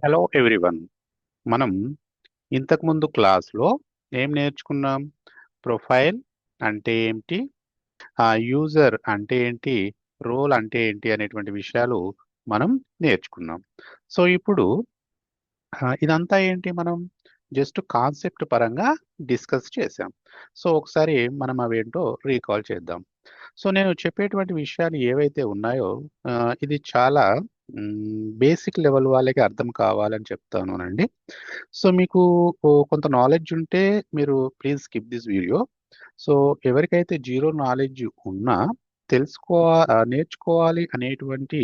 Hello everyone. మనం ఇంతకుముందు క్లాస్లో ఏం నేర్చుకున్నాం? ప్రొఫైల్ అంటే ఏంటి, యూజర్ అంటే ఏంటి, రోల్ అంటే ఏంటి అనేటువంటి విషయాలు మనం నేర్చుకున్నాం. సో ఇప్పుడు ఇదంతా ఏంటి, మనం జస్ట్ కాన్సెప్ట్ పరంగా డిస్కస్ చేసాం. సో ఒకసారి మనం అవేంటో రీకాల్ చేద్దాం. సో నేను చెప్పేటువంటి విషయాలు ఏవైతే ఉన్నాయో ఇది చాలా బేసిక్ లెవెల్ వాళ్ళకి అర్థం కావాలని చెప్తానునండి. సో మీకు కొంత నాలెడ్జ్ ఉంటే మీరు please skip this video. So ఎవరికైతే జీరో నాలెడ్జ్ ఉన్నా నేర్చుకోవాలి అనేటువంటి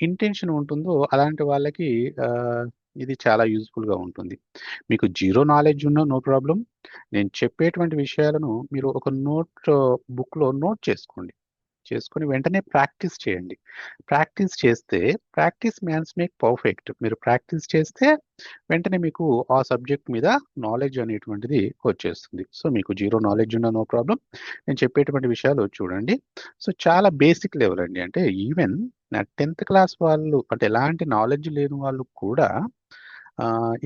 ఇంటెన్షన్ ఉంటుందో అలాంటి వాళ్ళకి ఆ, ఇది చాలా యూజ్ఫుల్గా ఉంటుంది. మీకు జీరో నాలెడ్జ్ ఉన్నా నో ప్రాబ్లం. నేను చెప్పేటువంటి విషయాలను మీరు ఒక బుక్లో నోట్ చేసుకోండి. చేసుకొని వెంటనే ప్రాక్టీస్ చేయండి. ప్రాక్టీస్ చేస్తే ప్రాక్టీస్ మ్యాన్స్ మేక్ పర్ఫెక్ట్. మీరు ప్రాక్టీస్ చేస్తే వెంటనే మీకు ఆ సబ్జెక్ట్ మీద నాలెడ్జ్ అనేటువంటిది వచ్చేస్తుంది. సో మీకు జీరో నాలెడ్జ్ ఉన్న నో ప్రాబ్లం. నేను చెప్పేటువంటి విషయాలు చూడండి. సో చాలా బేసిక్ లెవెల్ అండి. అంటే ఈవెన్ నా 10th క్లాస్ వాళ్ళు, అంటే ఎలాంటి నాలెడ్జ్ లేని వాళ్ళు కూడా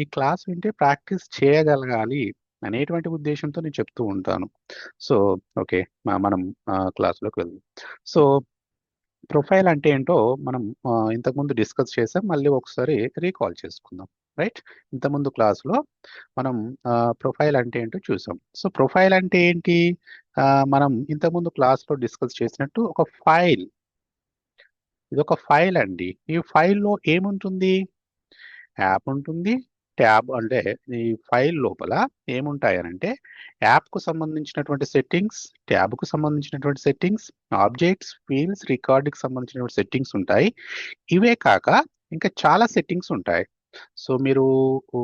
ఈ క్లాస్ వింటే ప్రాక్టీస్ చేయగలగాలి అనేటువంటి ఉద్దేశంతో నేను చెప్తూ ఉంటాను. సో ఓకే, మనం క్లాస్లోకి వెళ్దాం. సో ప్రొఫైల్ అంటే ఏంటో మనం ఇంతకుముందు డిస్కస్ చేసాం. మళ్ళీ ఒకసారి రీకాల్ చేసుకుందాం. రైట్. ఇంతకుముందు క్లాస్లో మనం ప్రొఫైల్ అంటే ఏంటో చూసాం. సో ప్రొఫైల్ అంటే ఏంటి? ఆ, మనం ఇంతకుముందు క్లాస్లో డిస్కస్ చేసినట్టు ఒక ఫైల్. ఇది ఒక ఫైల్ అండి. ఈ ఫైల్లో ఏముంటుంది? యాప్ ఉంటుంది. ట్యాబ్ అంటే ఈ ఫైల్ లోపల ఏముంటాయనంటే యాప్కు సంబంధించినటువంటి సెట్టింగ్స్, ట్యాబ్కు సంబంధించినటువంటి సెట్టింగ్స్, ఆబ్జెక్ట్స్, ఫీల్డ్స్, రికార్డుకి సంబంధించినటువంటి సెట్టింగ్స్ ఉంటాయి. ఇవే కాక ఇంకా చాలా సెట్టింగ్స్ ఉంటాయి. సో మీరు ఊ,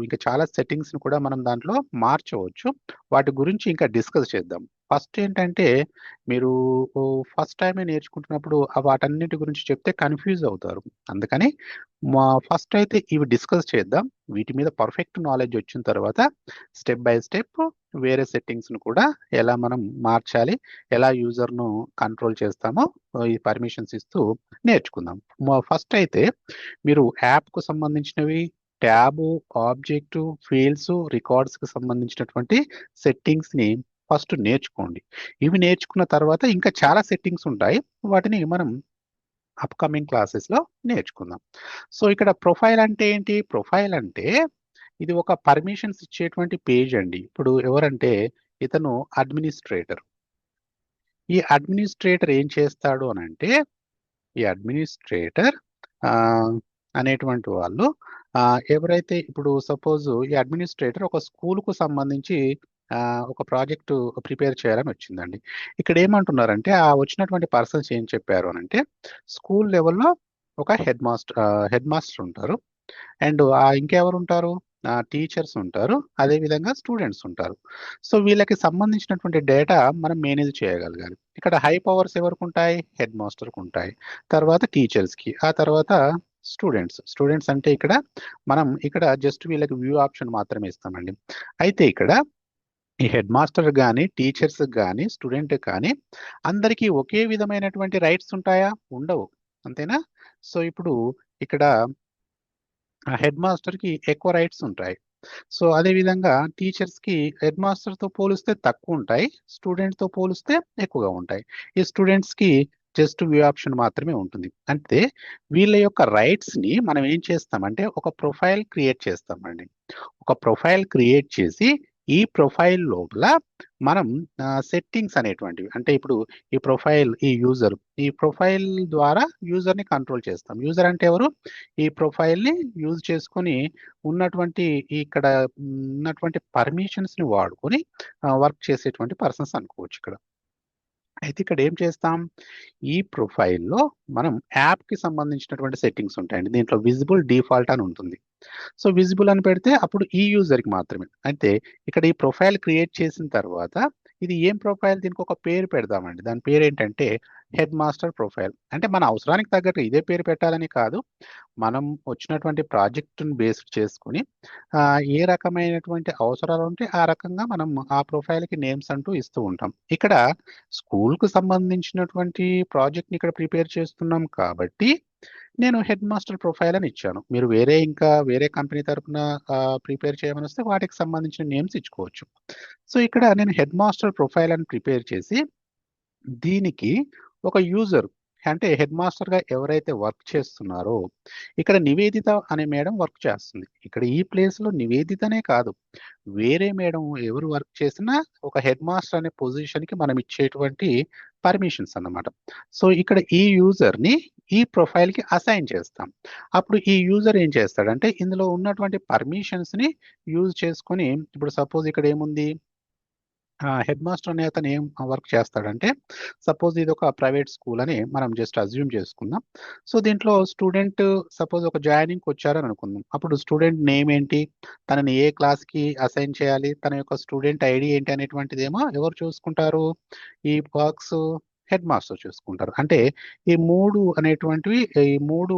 ఇంకా చాలా సెట్టింగ్స్ని కూడా మనం దాంట్లో మార్చవచ్చు. వాటి గురించి ఇంకా డిస్కస్ చేద్దాం. ఫస్ట్ ఏంటంటే మీరు ఫస్ట్ టైమే నేర్చుకుంటున్నప్పుడు వాటన్నిటి గురించి చెప్తే కన్ఫ్యూజ్ అవుతారు. అందుకని ఫస్ట్ అయితే ఇవి డిస్కస్ చేద్దాం. వీటి మీద పర్ఫెక్ట్ నాలెడ్జ్ వచ్చిన తర్వాత స్టెప్ బై స్టెప్ వేరే సెట్టింగ్స్ను కూడా ఎలా మనం మార్చాలి, ఎలా యూజర్ను కంట్రోల్ చేస్తామో ఈ పర్మిషన్స్ ఇస్తూ నేర్చుకుందాం. ఫస్ట్ అయితే మీరు యాప్కు సంబంధించినవి, ట్యాబ్, ఆబ్జెక్ట్, ఫీల్డ్స్, రికార్డ్స్కి సంబంధించినటువంటి సెట్టింగ్స్ని ఫస్ట్ నేర్చుకోండి. ఇవి నేర్చుకున్న తర్వాత ఇంకా చాలా సెట్టింగ్స్ ఉంటాయి. వాటిని మనం అప్కమింగ్ క్లాసెస్లో నేర్చుకుందాం. సో ఇక్కడ ప్రొఫైల్ అంటే ఏంటి? ప్రొఫైల్ అంటే ఇది ఒక పర్మిషన్స్ ఇచ్చేటువంటి పేజ్ అండి. ఇప్పుడు ఎవరంటే ఇతను అడ్మినిస్ట్రేటర్. ఈ అడ్మినిస్ట్రేటర్ ఏం చేస్తాడు అని అంటే, ఈ అడ్మినిస్ట్రేటర్ అనేటువంటి వాళ్ళు ఎవరైతే ఇప్పుడు సపోజ్ ఈ అడ్మినిస్ట్రేటర్ ఒక స్కూల్కు సంబంధించి ఒక ప్రాజెక్టు ప్రిపేర్ చేయాలని వచ్చిందండి. ఇక్కడ ఏమంటున్నారంటే ఆ వచ్చినటువంటి పర్సన్స్ ఏం చెప్పారు అని అంటే, స్కూల్ లెవెల్లో ఒక హెడ్ మాస్టర్ ఉంటారు. అండ్ ఇంకెవరు ఉంటారు? టీచర్స్ ఉంటారు. అదేవిధంగా స్టూడెంట్స్ ఉంటారు. సో వీళ్ళకి సంబంధించినటువంటి డేటా మనం మేనేజ్ చేయగలగాలి. ఇక్కడ హై పవర్స్ ఎవరికి ఉంటాయి? హెడ్ మాస్టర్కి ఉంటాయి. తర్వాత టీచర్స్కి, ఆ తర్వాత స్టూడెంట్స్ అంటే ఇక్కడ జస్ట్ వీళ్ళకి వ్యూ ఆప్షన్ మాత్రమే ఇస్తామండి. అయితే ఇక్కడ ఈ హెడ్ మాస్టర్ కానీ, టీచర్స్ కానీ, స్టూడెంట్ కానీ అందరికీ ఒకే విధమైనటువంటి రైట్స్ ఉంటాయా? ఉండవు. అంతేనా? సో ఇప్పుడు ఇక్కడ హెడ్ మాస్టర్కి ఎక్కువ రైట్స్ ఉంటాయి. సో అదే విధంగా టీచర్స్కి హెడ్ మాస్టర్తో పోలిస్తే తక్కువ ఉంటాయి, స్టూడెంట్తో పోలిస్తే ఎక్కువగా ఉంటాయి. ఈ స్టూడెంట్స్కి జస్ట్ వ్యూ ఆప్షన్ మాత్రమే ఉంటుంది. అంటే వీళ్ళ యొక్క రైట్స్ని మనం ఏం చేస్తామంటే ఒక ప్రొఫైల్ క్రియేట్ చేస్తామండి. ఒక ప్రొఫైల్ క్రియేట్ చేసి ఈ ప్రొఫైల్ లోపల మనం సెట్టింగ్స్ అనేటువంటివి, అంటే ఇప్పుడు ఈ ప్రొఫైల్ ద్వారా యూజర్ని కంట్రోల్ చేస్తాం. యూజర్ అంటే ఎవరు? ఈ ప్రొఫైల్ని యూజ్ చేసుకొని ఉన్నటువంటి ఇక్కడ ఉన్నటువంటి పర్మిషన్స్ని వాడుకొని వర్క్ చేసేటువంటి పర్సన్స్ అనుకోవచ్చు ఇక్కడ. అయితే ఇక్కడ ఏం చేస్తాం? ఈ ప్రొఫైల్లో మనం యాప్కి సంబంధించినటువంటి సెట్టింగ్స్ ఉంటాయండి. దీంట్లో విజిబుల్ డిఫాల్ట్ అని ఉంటుంది. సో విజిబుల్ అని పెడితే అప్పుడు ఈ యూజర్కి మాత్రమే. అయితే ఇక్కడ ఈ ప్రొఫైల్ క్రియేట్ చేసిన తర్వాత ఇది ఏం ప్రొఫైల్? దీనికి ఒక పేరు పెడదామండి. దాని పేరు ఏంటంటే హెడ్ మాస్టర్ ప్రొఫైల్. అంటే మన అవసరానికి తగ్గట్టు ఇదే పేరు పెట్టాలని కాదు. మనం వచ్చినటువంటి ప్రాజెక్టును బేస్డ్ చేసుకుని ఏ రకమైనటువంటి అవసరాలు ఉంటే ఆ రకంగా మనం ఆ ప్రొఫైల్కి నేమ్స్ అంటూ ఇస్తూ ఉంటాం. ఇక్కడ స్కూల్కు సంబంధించినటువంటి ప్రాజెక్ట్ని ఇక్కడ ప్రిపేర్ చేస్తున్నాం కాబట్టి నేను హెడ్ మాస్టర్ ప్రొఫైల్ అని ఇచ్చాను. మీరు వేరే కంపెనీ తరపున ప్రిపేర్ చేయమని వస్తే వాటికి సంబంధించిన నేమ్స్ ఇచ్చుకోవచ్చు. సో ఇక్కడ నేను హెడ్ మాస్టర్ ప్రొఫైల్ అని ప్రిపేర్ చేసి దీనికి ఒక యూజర్ అంటే హెడ్ మాస్టర్‌గా ఎవరైతే వర్క్ చేస్తున్నారో, ఇక్కడ నివేదిత అనే మేడం వర్క్ చేస్తుంది. ఇక్కడ ఈ ప్లేస్‌లో నివేదితనే కాదు, వేరే మేడం ఎవరు వర్క్ చేసినా ఒక హెడ్ మాస్టర్ అనే పొజిషన్‌కి మనం ఇచ్చేటువంటి పర్మిషన్స్ అన్నమాట. సో ఇక్కడ ఈ యూజర్‌ని ఈ ప్రొఫైల్‌కి అసైన్ చేస్తాం. అప్పుడు ఈ యూజర్ ఏం చేస్తాడంటే ఇందులో ఉన్నటువంటి పర్మిషన్స్‌ని యూజ్ చేసుకొని ఇప్పుడు సపోజ్ ఇక్కడ ఏముంది? హెడ్ మాస్టర్ అనే అతను ఏం వర్క్ చేస్తాడంటే, సపోజ్ ఇదొక ప్రైవేట్ స్కూల్ అని మనం జస్ట్ అజ్యూమ్ చేసుకుందాం. సో దీంట్లో స్టూడెంట్ సపోజ్ ఒక జాయినింగ్‌కి వచ్చారని అనుకుందాం. అప్పుడు స్టూడెంట్ నేమ్ ఏంటి? తనని ఏ క్లాస్‌కి అసైన్ చేయాలి? తన యొక్క స్టూడెంట్ ఐడీ ఏంటి అనేటువంటిదేమో ఎవరు చూసుకుంటారు? ఈ వర్క్స్ హెడ్ మాస్టర్ చూసుకుంటారు. అంటే ఈ 3 అనేటువంటివి ఈ 3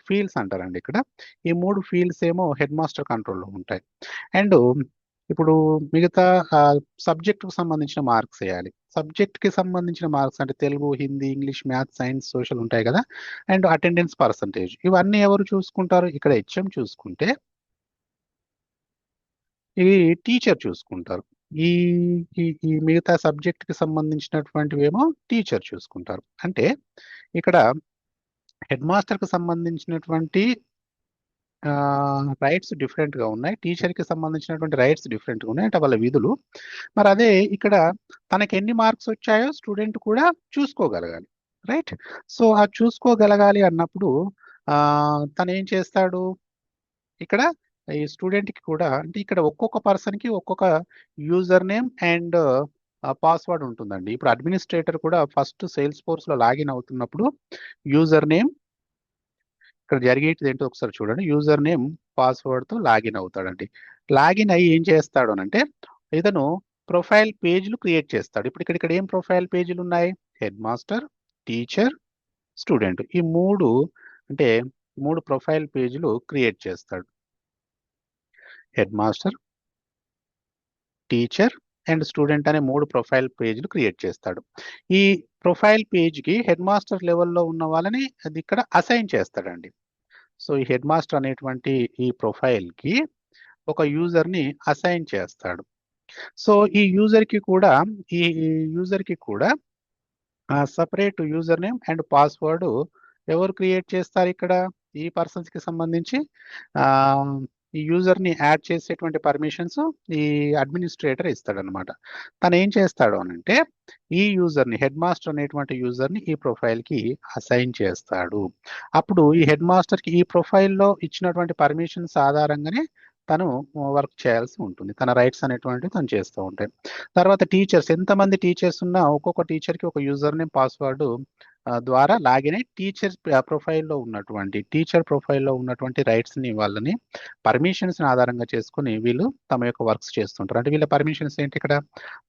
ఫీల్డ్స్ అంటారండి ఇక్కడ. ఈ 3 ఫీల్డ్స్ ఏమో హెడ్ మాస్టర్ కంట్రోల్‌లో ఉంటాయి. అండ్ ఇప్పుడు మిగతా సబ్జెక్ట్‌కి సంబంధించిన మార్క్స్ ఎయాలి. సబ్జెక్ట్‌కి సంబంధించిన మార్క్స్ అంటే Telugu, Hindi, English, maths, science, social ఉంటాయి కదా! అండ్ అటెండెన్స్ పర్సెంటేజ్ ఇవన్నీ ఎవరు చూసుకుంటారు? ఇక్కడ హెచ్ఎం చూసుకుంటే ఇది టీచర్ చూసుకుంటారు. ఈ ఈ ఈ మిగతా సబ్జెక్ట్‌కి సంబంధించినటువంటివేమో టీచర్ చూసుకుంటారు. అంటే ఇక్కడ హెడ్ మాస్టర్‌కి సంబంధించినటువంటి రైట్స్ డిఫరెంట్‌గా ఉన్నాయి. టీచర్‌కి సంబంధించినటువంటి రైట్స్ డిఫరెంట్‌గా ఉన్నాయి. అంటే వాళ్ళ విధులు. మరి అదే ఇక్కడ తనకెన్ని మార్క్స్ వచ్చాయో స్టూడెంట్ కూడా చూసుకోగలగాలి. రైట్? సో, ఆ చూసుకోగలగాలి అన్నప్పుడు తనేం చేస్తాడు? ఇక్కడ ఈ స్టూడెంట్‌కి కూడా అంటే ఇక్కడ ఒక్కొక్క పర్సన్‌కి ఒక్కొక్క యూజర్ నేమ్ అండ్ పాస్వర్డ్ ఉంటుందండి. ఇప్పుడు అడ్మినిస్ట్రేటర్ కూడా ఫస్ట్ సేల్స్ ఫోర్స్‌లో లాగిన్ అవుతున్నప్పుడు యూజర్ నేమ్ ఇక్కడ జరిగేటిదేంటో ఒకసారి చూడండి. యూజర్ నేమ్, పాస్వర్డ్‌తో లాగిన్ అవుతాడండి. లాగిన్ అయ్యి ఏం చేస్తాడు అనంటే, ఇతను ప్రొఫైల్ పేజ్‌లు క్రియేట్ చేస్తాడు. ఇక్కడ ఏం ప్రొఫైల్ పేజ్‌లున్నాయి? Head master, teacher, student. ఈ 3 అంటే 3 ప్రొఫైల్ పేజ్‌లు క్రియేట్ చేస్తాడు. Head master, teacher and student అనే 3 ప్రొఫైల్ పేజ్‌లు క్రియేట్ చేస్తాడు. ఈ ప్రొఫైల్ పేజ్‌కి హెడ్ మాస్టర్ లెవెల్‌లో ఉన్న వాళ్ళని అది ఇక్కడ అసైన్ చేస్తాడండి. సో, ఈ హెడ్ మాస్టర్ అనేటువంటి ఈ ప్రొఫైల్‌కి ఒక యూజర్‌ని అసైన్ చేస్తాడు. సో, ఈ యూజర్‌కి కూడా separate user name and password ఎవరు క్రియేట్ చేస్తారిక్కడ? ఈ పర్సన్స్‌కి సంబంధించి ఆహ్, ఈ యూజర్‌ని యాడ్ చేసేటువంటి పర్మిషన్స్ ఈ అడ్మినిస్ట్రేటర్ ఇస్తాడనమాట. తనేం చేస్తాడు అనంటే, ఈ యూజర్‌ని హెడ్ మాస్టర్ అనేటువంటి యూజర్‌ని ఈ ప్రొఫైల్‌కి అసైన్ చేస్తాడు. అప్పుడు ఈ హెడ్ మాస్టర్‌కి ఈ ప్రొఫైల్‌లో ఇచ్చినటువంటి పర్మిషన్స్ ఆధారంగానే తను వర్క్ చేయాల్సి ఉంటుంది. తన రైట్స్ అనేటువంటివి తను చేస్తూ ఉంటాయి. తర్వాత టీచర్స్ ఎంతమంది టీచర్స్ ఉన్నా ఒక్కొక్క టీచర్‌కి ఒక యూజర్ నేమ్, పాస్వర్డ్ ద్వారా లాగిన్ అయ్యి టీచర్ ప్రొఫైల్‌లో ఉన్నటువంటి రైట్స్‌ని వాళ్ళని పర్మిషన్స్‌ని ఆధారంగా చేసుకొని వీళ్ళు తమ యొక్క వర్క్స్ చేస్తుంటారు. అంటే వీళ్ళ పర్మిషన్స్ ఏంటి ఇక్కడ?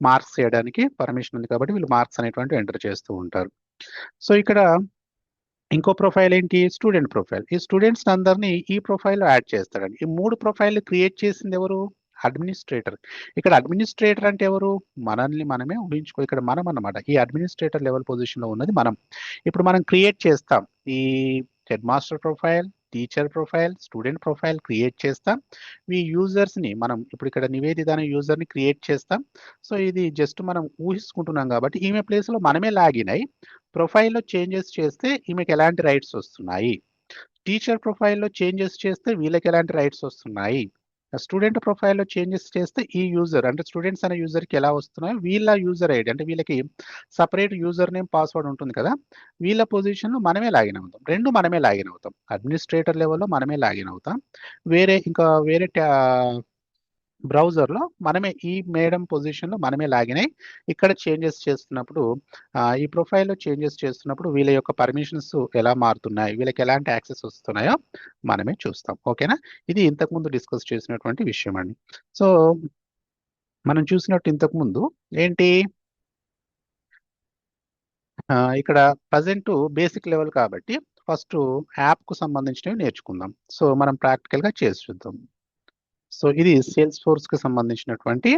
మార్క్స్ చేయడానికి పర్మిషన్ ఉంది కాబట్టి వీళ్ళు మార్క్స్ అనేటువంటివి ఎంటర్ చేస్తూ ఉంటారు. సో, ఇక్కడ ఇంకో ప్రొఫైల్ ఏంటి? Student profile. ఈ స్టూడెంట్స్‌ని అందరిని ఈ ప్రొఫైల్‌లో యాడ్ చేస్తాడండి. ఈ 3 ప్రొఫైల్‌లు క్రియేట్ చేసిందెవరు? అడ్మినిస్ట్రేటర్. ఇక్కడ అడ్మినిస్ట్రేటర్ అంటే ఎవరు? మనల్ని మనమే ఊహించుకో ఇక్కడ మనం అన్నమాట. ఈ అడ్మినిస్ట్రేటర్ లెవెల్ పొజిషన్‌లో ఉన్నది మనం. ఇప్పుడు మనం క్రియేట్ చేస్తాం. ఈ head master profile, teacher profile, student profile create చేస్తాం. ఈ యూజర్స్‌ని మనం ఇప్పుడు ఇక్కడ నివేదిత అనే యూజర్‌ని క్రియేట్ చేస్తాం. సో, ఇది జస్ట్ మనం ఊహించుకుంటున్నాం కాబట్టి ఈమె ప్లేస్‌లో మనమే లాగిన్ అయ్యి ప్రొఫైల్‌లో చేంజెస్ చేస్తే ఈమెకెలాంటి రైట్స్ వస్తున్నాయి? టీచర్ ప్రొఫైల్‌లో చేంజెస్ చేస్తే వీళ్ళకెలాంటి రైట్స్ వస్తున్నాయి? స్టూడెంట్ ప్రొఫైల్‌లో చేంజెస్ చేస్తే ఈ యూజర్ అంటే స్టూడెంట్స్ అనే యూజర్‌కి ఎలా వస్తున్నాయో వీళ్ళ యూజర్ ఐడీ అంటే వీళ్ళకి సెపరేట్ యూజర్ నేమ్, పాస్వర్డ్ ఉంటుంది కదా! వీళ్ళ పొజిషన్‌లో మనమే లాగిన్ అవుతాం. 2 మనమే లాగిన్ అవుతాం. అడ్మినిస్ట్రేటర్ లెవెల్‌లో మనమే లాగిన్ అవుతాం. వేరే బ్రౌజర్‌లో మనమే ఈ మేడం పొజిషన్‌లో మనమే లాగిన్ అయ్యి ఇక్కడ చేంజెస్ చేస్తున్నప్పుడు ఈ ప్రొఫైల్‌లో చేంజెస్ చేస్తున్నప్పుడు వీళ్ళ యొక్క పర్మిషన్స్ ఎలా మారుతున్నాయి? వీళ్ళకి ఎలాంటి యాక్సెస్ వస్తున్నాయో మనమే చూస్తాం. ఓకేనా? ఇది ఇంతకుముందు డిస్కస్ చేసినటువంటి విషయం అండి. సో, మనం చూసినట్టు ఇంతకుముందు ఏంటి? ఇక్కడ ప్రెజెంటు బేసిక్ లెవెల్ కాబట్టి ఫస్టు యాప్‌కు సంబంధించినవి నేర్చుకుందాం. సో, మనం ప్రాక్టికల్‌గా చేసి చూద్దాం. సో, ఇది సేల్స్ ఫోర్స్‌కి సంబంధించినటువంటి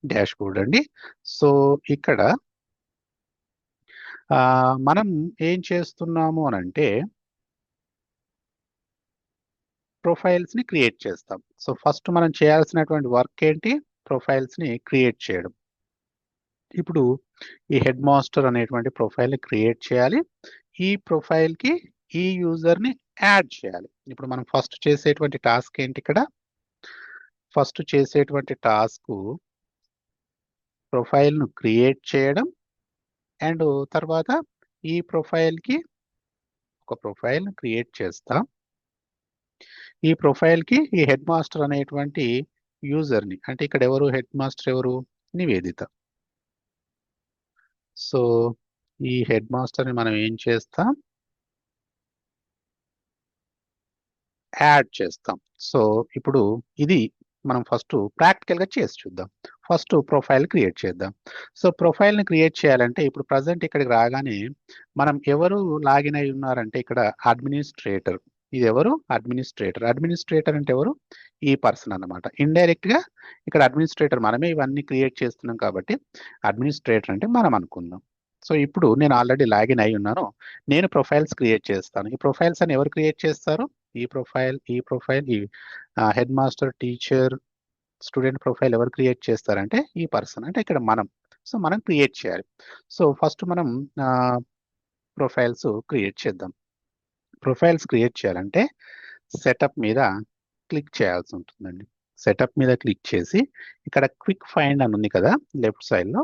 డాష్‌బోర్డ్ అండి. సో, ఇక్కడ మనం ఏం చేస్తున్నాము అనంటే ప్రొఫైల్స్ని క్రియేట్ చేస్తాం. సో ఫస్ట్ మనం చేయాల్సినటువంటి వర్క్ ఏంటి? ప్రొఫైల్స్ని క్రియేట్ చేయడం. ఇప్పుడు ఈ హెడ్ మాస్టర్ అనేటువంటి ప్రొఫైల్ని క్రియేట్ చేయాలి. ఈ ప్రొఫైల్కి ఈ యూజర్ని యాడ్ చేయాలి. ఇప్పుడు మనం ఫస్ట్ చేసేటువంటి టాస్క్ ఏంటి ఇక్కడ? ఫస్ట్ చేసేటువంటి టాస్క్ ప్రొఫైల్ను క్రియేట్ చేయడం అండ్ తర్వాత ఈ ప్రొఫైల్కి ఒక ప్రొఫైల్ క్రియేట్ చేస్తాం. ఈ ప్రొఫైల్కి ఈ హెడ్ మాస్టర్ అనేటువంటి యూజర్ని, అంటే ఇక్కడ ఎవరు హెడ్ మాస్టర్ ఎవరు? నివేదిత. సో ఈ హెడ్ మాస్టర్ని మనం ఏం చేస్తాం? యాడ్ చేస్తాం. సో ఇప్పుడు ఇది మనం ఫస్ట్ ప్రాక్టికల్గా చేసి చూద్దాం. ఫస్ట్ ప్రొఫైల్ క్రియేట్ చేద్దాం. సో ప్రొఫైల్ని క్రియేట్ చేయాలంటే ఇప్పుడు ప్రజెంట్ ఇక్కడికి రాగానే మనం ఎవరు లాగిన్ అయి ఉన్నారంటే ఇక్కడ అడ్మినిస్ట్రేటర్. ఇది ఎవరు? అడ్మినిస్ట్రేటర్. అడ్మినిస్ట్రేటర్ అంటే ఎవరు? ఈ పర్సన్ అన్నమాట. ఇండైరెక్ట్ గా ఇక్కడ అడ్మినిస్ట్రేటర్ మనమే ఇవన్నీ క్రియేట్ చేస్తున్నాం కాబట్టి అడ్మినిస్ట్రేటర్ అంటే మనం అనుకుందాం. సో ఇప్పుడు నేను ఆల్రెడీ లాగిన్ అయి ఉన్నాను. నేను ప్రొఫైల్స్ క్రియేట్ చేస్తాను. ఈ ప్రొఫైల్స్ అని ఎవరు క్రియేట్ చేస్తారు? ఈ ప్రొఫైల్, ఈ ప్రొఫైల్, ఈ head master, teacher, student profile ఎవరు క్రియేట్ చేస్తారంటే ఈ పర్సన్, అంటే ఇక్కడ మనం. సో మనం క్రియేట్ చేయాలి. సో ఫస్ట్ మనం ప్రొఫైల్స్ క్రియేట్ చేద్దాం. ప్రొఫైల్స్ క్రియేట్ చేయాలంటే సెటప్ మీద క్లిక్ చేయాల్సి ఉంటుందండి. సెటప్ మీద క్లిక్ చేసి ఇక్కడ క్విక్ ఫైండ్ అని ఉంది కదా లెఫ్ట్ సైడ్ లో,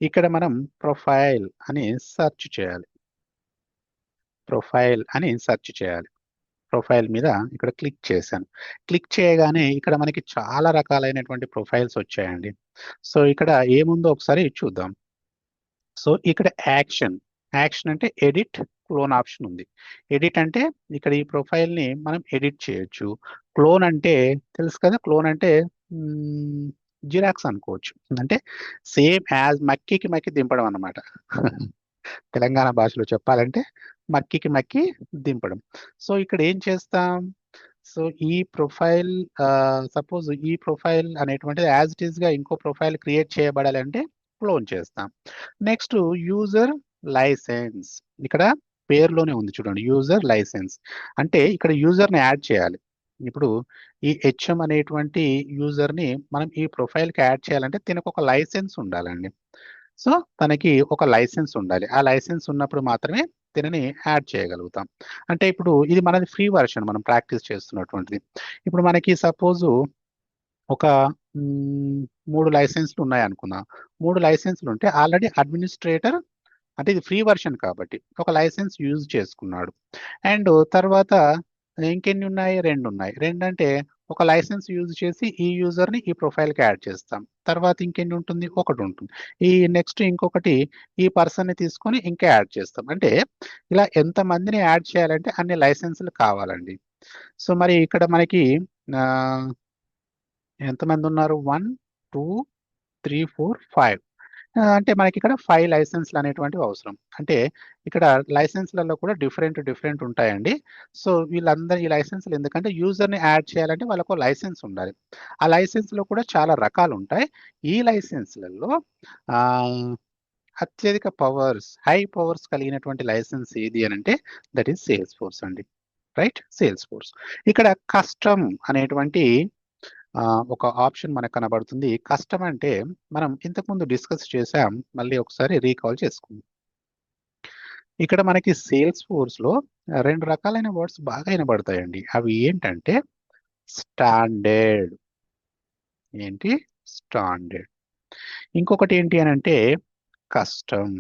ఇక్కడ మనం ప్రొఫైల్ అని సెర్చ్ చేయాలి. ప్రొఫైల్ అని సెర్చ్ చేయాలి. ప్రొఫైల్ మీద ఇక్కడ క్లిక్ చేశాను. క్లిక్ చేయగానే ఇక్కడ మనకి చాలా రకాలైనటువంటి ప్రొఫైల్స్ వచ్చాయండి. సో ఇక్కడ ఏముందో ఒకసారి చూద్దాం. సో ఇక్కడ యాక్షన్, యాక్షన్ అంటే ఎడిట్, క్లోన్ ఆప్షన్ ఉంది. ఎడిట్ అంటే ఇక్కడ ఈ ప్రొఫైల్ని మనం ఎడిట్ చేయొచ్చు. క్లోన్ అంటే తెలుసు కదా, క్లోన్ అంటే జిరాక్స్ అనుకోవచ్చు. అంటే సేమ్ యాజ్ మక్కికి మక్కి దింపడం అన్నమాట. తెలంగాణ భాషలో చెప్పాలంటే మక్కికి మక్కి దింపడం. సో ఇక్కడ ఏం చేస్తాం? సో ఈ ప్రొఫైల్ సపోజ్ ఈ ప్రొఫైల్ అనేటువంటిది యాజ్ ఇట్ ఈస్ గా ఇంకో ప్రొఫైల్ క్రియేట్ చేయబడాలి అంటే క్లోన్ చేస్తాం. నెక్స్ట్ యూజర్ లైసెన్స్, ఇక్కడ పేరులోనే ఉంది చూడండి, యూజర్ లైసెన్స్ అంటే ఇక్కడ యూజర్ని యాడ్ చేయాలి. ఇప్పుడు ఈ హెచ్ఎం అనేటువంటి యూజర్ని మనం ఈ ప్రొఫైల్కి యాడ్ చేయాలంటే దీనికి ఒక లైసెన్స్ ఉండాలండి. సో తనకి ఒక లైసెన్స్ ఉండాలి. ఆ లైసెన్స్ ఉన్నప్పుడు మాత్రమే దీనిని యాడ్ చేయగలుగుతాం. అంటే ఇప్పుడు ఇది మనది ఫ్రీ వర్షన్, మనం ప్రాక్టీస్ చేస్తున్నటువంటిది. ఇప్పుడు మనకి సపోజు ఒక 3 లైసెన్స్లు ఉన్నాయి అనుకుందాం. 3 లైసెన్స్లు ఉంటే ఆల్రెడీ అడ్మినిస్ట్రేటర్, అంటే ఇది ఫ్రీ వర్షన్ కాబట్టి ఒక లైసెన్స్ యూజ్ చేసుకున్నాడు. అండ్ తర్వాత ఇంకెన్ని ఉన్నాయి? 2 ఉన్నాయి. 2 అంటే ఒక లైసెన్స్ యూజ్ చేసి ఈ యూజర్ని ఈ ప్రొఫైల్కి యాడ్ చేస్తాం. తర్వాత ఇంకెన్ని ఉంటుంది? 1 ఉంటుంది. ఈ నెక్స్ట్ ఇంకొకటి ఈ పర్సన్ని తీసుకొని ఇంకా యాడ్ చేస్తాం. అంటే ఇలా ఎంతమందిని యాడ్ చేయాలంటే అన్ని లైసెన్సులు కావాలండి. సో మరి ఇక్కడ మనకి ఎంతమంది ఉన్నారు? 1, 2, 3, 4, 5. అంటే మనకి ఇక్కడ 5 లైసెన్స్లు అనేటువంటివి అవసరం. అంటే ఇక్కడ లైసెన్స్లలో కూడా డిఫరెంట్ ఉంటాయండి. సో వీళ్ళందరూ ఈ లైసెన్స్లు ఎందుకంటే యూజర్ని యాడ్ చేయాలంటే వాళ్ళకు లైసెన్స్ ఉండాలి. ఆ లైసెన్స్లో కూడా చాలా రకాలు ఉంటాయి. ఈ లైసెన్స్లలో అత్యధిక పవర్స్, హై పవర్స్ కలిగినటువంటి లైసెన్స్ ఏది అని అంటే దట్ ఈస్ సేల్స్ ఫోర్స్ అండి. Right, sales force. ఇక్కడ కస్టమ్ అనేటువంటి ఒక ఆప్షన్ మనకు కనబడుతుంది. కస్టమ్ అంటే మనం ఇంతకుముందు డిస్కస్ చేసాం, మళ్ళీ ఒకసారి రీకాల్ చేసుకుందాం. ఇక్కడ మనకి సేల్స్ ఫోర్స్ లో 2 రకాలైన వర్డ్స్ బాగా వినబడతాయండి. అవి ఏంటంటే స్టాండర్డ్, ఏంటి? స్టాండర్డ్. ఇంకొకటి ఏంటి అని అంటే కస్టమ్.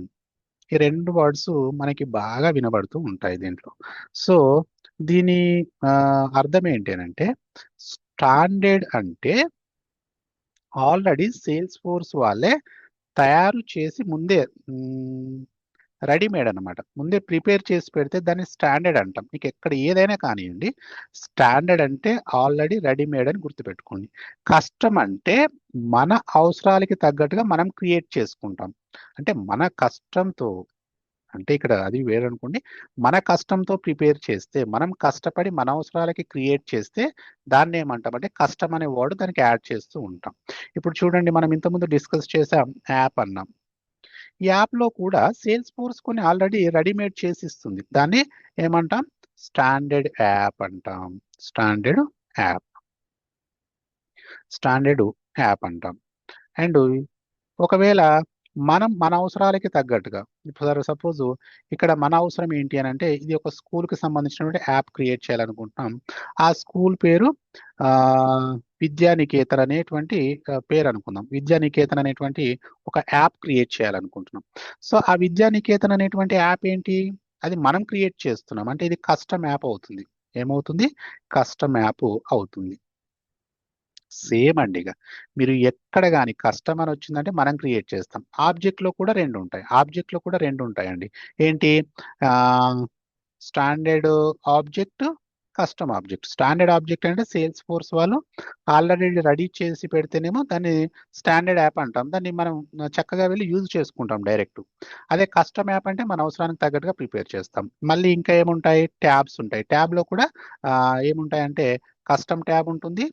ఈ 2 వర్డ్స్ మనకి బాగా వినబడుతూ ఉంటాయి దీంట్లో. సో దీని అర్థం ఏంటి అని అంటే స్టాండర్డ్ అంటే ఆల్రెడీ సేల్స్ ఫోర్స్ వాళ్ళే తయారు చేసి ముందే రెడీమేడ్ అన్నమాట. ముందే ప్రిపేర్ చేసి పెడితే దాన్ని స్టాండర్డ్ అంటాం. మీకు ఎక్కడ ఏదైనా కానియండి, స్టాండర్డ్ అంటే ఆల్రెడీ రెడీమేడ్ అని గుర్తుపెట్టుకోండి. కస్టమ్ అంటే మన అవసరాలకి తగ్గట్టుగా మనం క్రియేట్ చేసుకుంటాం. అంటే మన కష్టంతో, అంటే ఇక్కడ అది వేరనుకోండి. మన కష్టంతో ప్రిపేర్ చేస్తే, మనం కష్టపడి మన అవసరాలకి క్రియేట్ చేస్తే దాన్ని ఏమంటాం అంటే కస్టమ్ అనే వర్డ్ దానికి యాడ్ చేస్తూ ఉంటాం. ఇప్పుడు చూడండి, మనం ఇంతకుముందు డిస్కస్ చేసాం, యాప్ అన్నాం. ఈ యాప్లో కూడా సేల్స్ ఫోర్స్ కొన్ని ఆల్రెడీ రెడీమేడ్ చేసి ఇస్తుంది. దాన్ని ఏమంటాం? స్టాండర్డ్ యాప్ అంటాం. స్టాండర్డ్ యాప్ స్టాండర్డ్ యాప్ అంటాం. అండ్ ఒకవేళ మనం మన అవసరాలకి తగ్గట్టుగా ఫర్ సపోజ్ ఇక్కడ మన అవసరం ఏంటి అని అంటే ఇది ఒక స్కూల్కి సంబంధించినటువంటి యాప్ క్రియేట్ చేయాలనుకుంటున్నాం. ఆ స్కూల్ పేరు ఆ, విద్యానికేతన్ అనేటువంటి పేరు అనుకుందాం. విద్యానికేతన్ అనేటువంటి ఒక యాప్ క్రియేట్ చేయాలనుకుంటున్నాం. సో ఆ విద్యానికేతన్ అనేటువంటి యాప్ ఏంటి? అది మనం క్రియేట్ చేస్తున్నాం అంటే ఇది కస్టమ్ యాప్ అవుతుంది. ఏమవుతుంది? కస్టమ్ యాప్ అవుతుంది. సేమ్ అండి. ఇక మీరు ఎక్కడ కానీ కస్టమర్ వచ్చిందంటే మనం క్రియేట్ చేస్తాం. ఆబ్జెక్ట్లో కూడా రెండు ఉంటాయి. ఆబ్జెక్ట్లో కూడా రెండు ఉంటాయండి. ఏంటి? Standard object, custom object. Standard object అంటే సేల్స్ ఫోర్స్ వాళ్ళు ఆల్రెడీ రెడీ చేసి పెడితేనేమో దాన్ని స్టాండర్డ్ యాప్ అంటాం. దాన్ని మనం చక్కగా వెళ్ళి యూజ్ చేసుకుంటాం డైరెక్ట్. అదే కస్టమ్ యాప్ అంటే మన అవసరానికి తగ్గట్టుగా ప్రిపేర్ చేస్తాం. మళ్ళీ ఇంకా ఏముంటాయి? ట్యాబ్స్ ఉంటాయి. ట్యాబ్లో కూడా ఏముంటాయంటే కస్టమ్ ట్యాబ్ ఉంటుంది,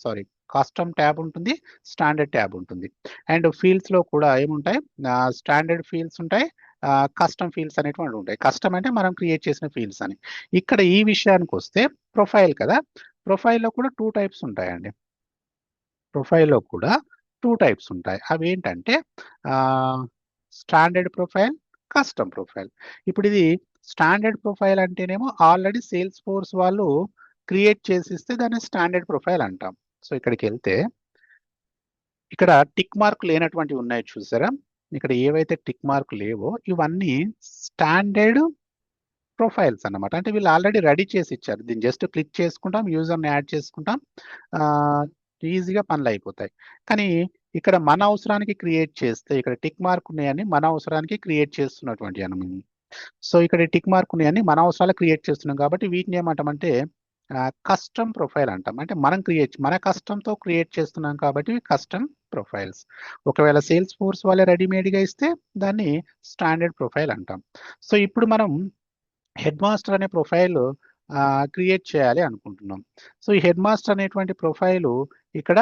సారీ కస్టమ్ ట్యాబ్ ఉంటుంది, స్టాండర్డ్ ట్యాబ్ ఉంటుంది. అండ్ ఫీల్డ్స్ లో కూడా ఏముంటాయి? స్టాండర్డ్ ఫీల్డ్స్ ఉంటాయి, కస్టమ్ ఫీల్డ్స్ అనేటువంటి ఉంటాయి. కస్టమ్ అంటే మనం క్రియేట్ చేసిన ఫీల్డ్స్ అని. ఇక్కడ ఈ విషయానికి వస్తే ప్రొఫైల్ కదా, ప్రొఫైల్లో కూడా టూ టైప్స్ ఉంటాయండి. ప్రొఫైల్లో కూడా టూ టైప్స్ ఉంటాయి. అవి ఏంటంటే స్టాండర్డ్ ప్రొఫైల్, కస్టమ్ ప్రొఫైల్. ఇప్పుడు ఇది స్టాండర్డ్ ప్రొఫైల్ అంటేనేమో ఆల్రెడీ సేల్స్ ఫోర్స్ వాళ్ళు క్రియేట్ చేసిస్తే దాన్ని స్టాండర్డ్ ప్రొఫైల్ అంటాం. సో ఇక్కడికి వెళ్తే ఇక్కడ టిక్ మార్క్ లేనటువంటివి ఉన్నాయి చూసారా? ఇక్కడ ఏవైతే టిక్ మార్క్ లేవో ఇవన్నీ స్టాండర్డ్ ప్రొఫైల్స్ అన్నమాట. అంటే వీళ్ళు ఆల్రెడీ రెడీ చేసి ఇచ్చారు. దీన్ని జస్ట్ క్లిక్ చేసుకుంటాం, యూజర్ని యాడ్ చేసుకుంటాం, ఈజీగా పనులు అయిపోతాయి. కానీ ఇక్కడ మన అవసరానికి క్రియేట్ చేస్తే ఇక్కడ టిక్ మార్క్ ఉన్నాయని మన అవసరానికి క్రియేట్ చేస్తున్నటువంటి అన్నమాట. సో ఇక్కడ టిక్ మార్క్ ఉన్నాయని మన అవసరాలు క్రియేట్ చేస్తున్నాం కాబట్టి వీటిని ఏమంటామంటే కస్టమ్ ప్రొఫైల్ అంటాం. అంటే మనం మన కస్టమ్తో క్రియేట్ చేస్తున్నాం కాబట్టి కస్టమ్ ప్రొఫైల్స్. ఒకవేళ సేల్స్ ఫోర్స్ వాళ్ళే రెడీమేడ్గా ఇస్తే దాన్ని స్టాండర్డ్ ప్రొఫైల్ అంటాం. సో ఇప్పుడు మనం హెడ్ మాస్టర్ అనే ప్రొఫైల్ క్రియేట్ చేయాలి అనుకుంటున్నాం. సో ఈ హెడ్ మాస్టర్ అనేటువంటి ప్రొఫైల్ ఇక్కడ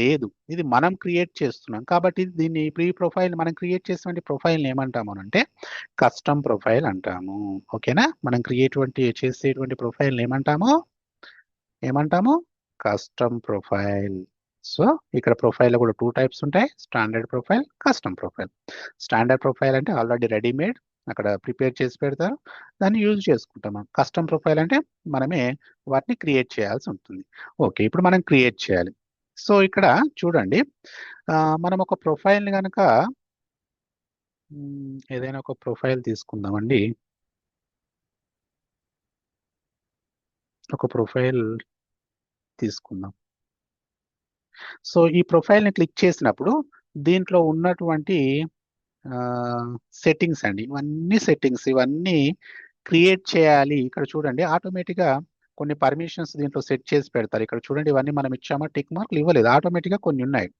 లేదు, ఇది మనం క్రియేట్ చేస్తున్నాం కాబట్టి దీన్ని ఇప్పుడు ఈ ప్రొఫైల్ మనం క్రియేట్ చేసినటువంటి ప్రొఫైల్ ఏమంటాము అంటే కస్టమ్ ప్రొఫైల్ అంటాము. ఓకేనా? మనం చేసేటువంటి ప్రొఫైల్ ఏమంటాము? Custom profile. సో ఇక్కడ ప్రొఫైల్లో కూడా టూ టైప్స్ ఉంటాయి, standard profile, custom profile. Standard profile అంటే ఆల్రెడీ రెడీమేడ్ అక్కడ ప్రిపేర్ చేసి పెడతారు, దాన్ని యూజ్ చేసుకుంటాం. కస్టమ్ ప్రొఫైల్ అంటే మనమే వాటిని క్రియేట్ చేయాల్సి ఉంటుంది. ఓకే, ఇప్పుడు మనం క్రియేట్ చేయాలి. సో ఇక్కడ చూడండి, మనం ఒక ప్రొఫైల్ని కనుక ఏదైనా ఒక ప్రొఫైల్ తీసుకుందామండి. ఒక ప్రొఫైల్ తీసుకుందాం. సో ఈ ప్రొఫైల్ని క్లిక్ చేసినప్పుడు దీంట్లో ఉన్నటువంటి సెట్టింగ్స్ అండి, ఇవన్నీ సెట్టింగ్స్, ఇవన్నీ క్రియేట్ చేయాలి. ఇక్కడ చూడండి ఆటోమేటిక్గా కొన్ని పర్మిషన్స్ దీంట్లో సెట్ చేసి పెడతారు. ఇక్కడ చూడండి ఇవన్నీ మనం ఇచ్చామా? టిక్ మార్క్లు ఇవ్వలేదు, ఆటోమేటిక్గా కొన్ని ఉన్నాయి.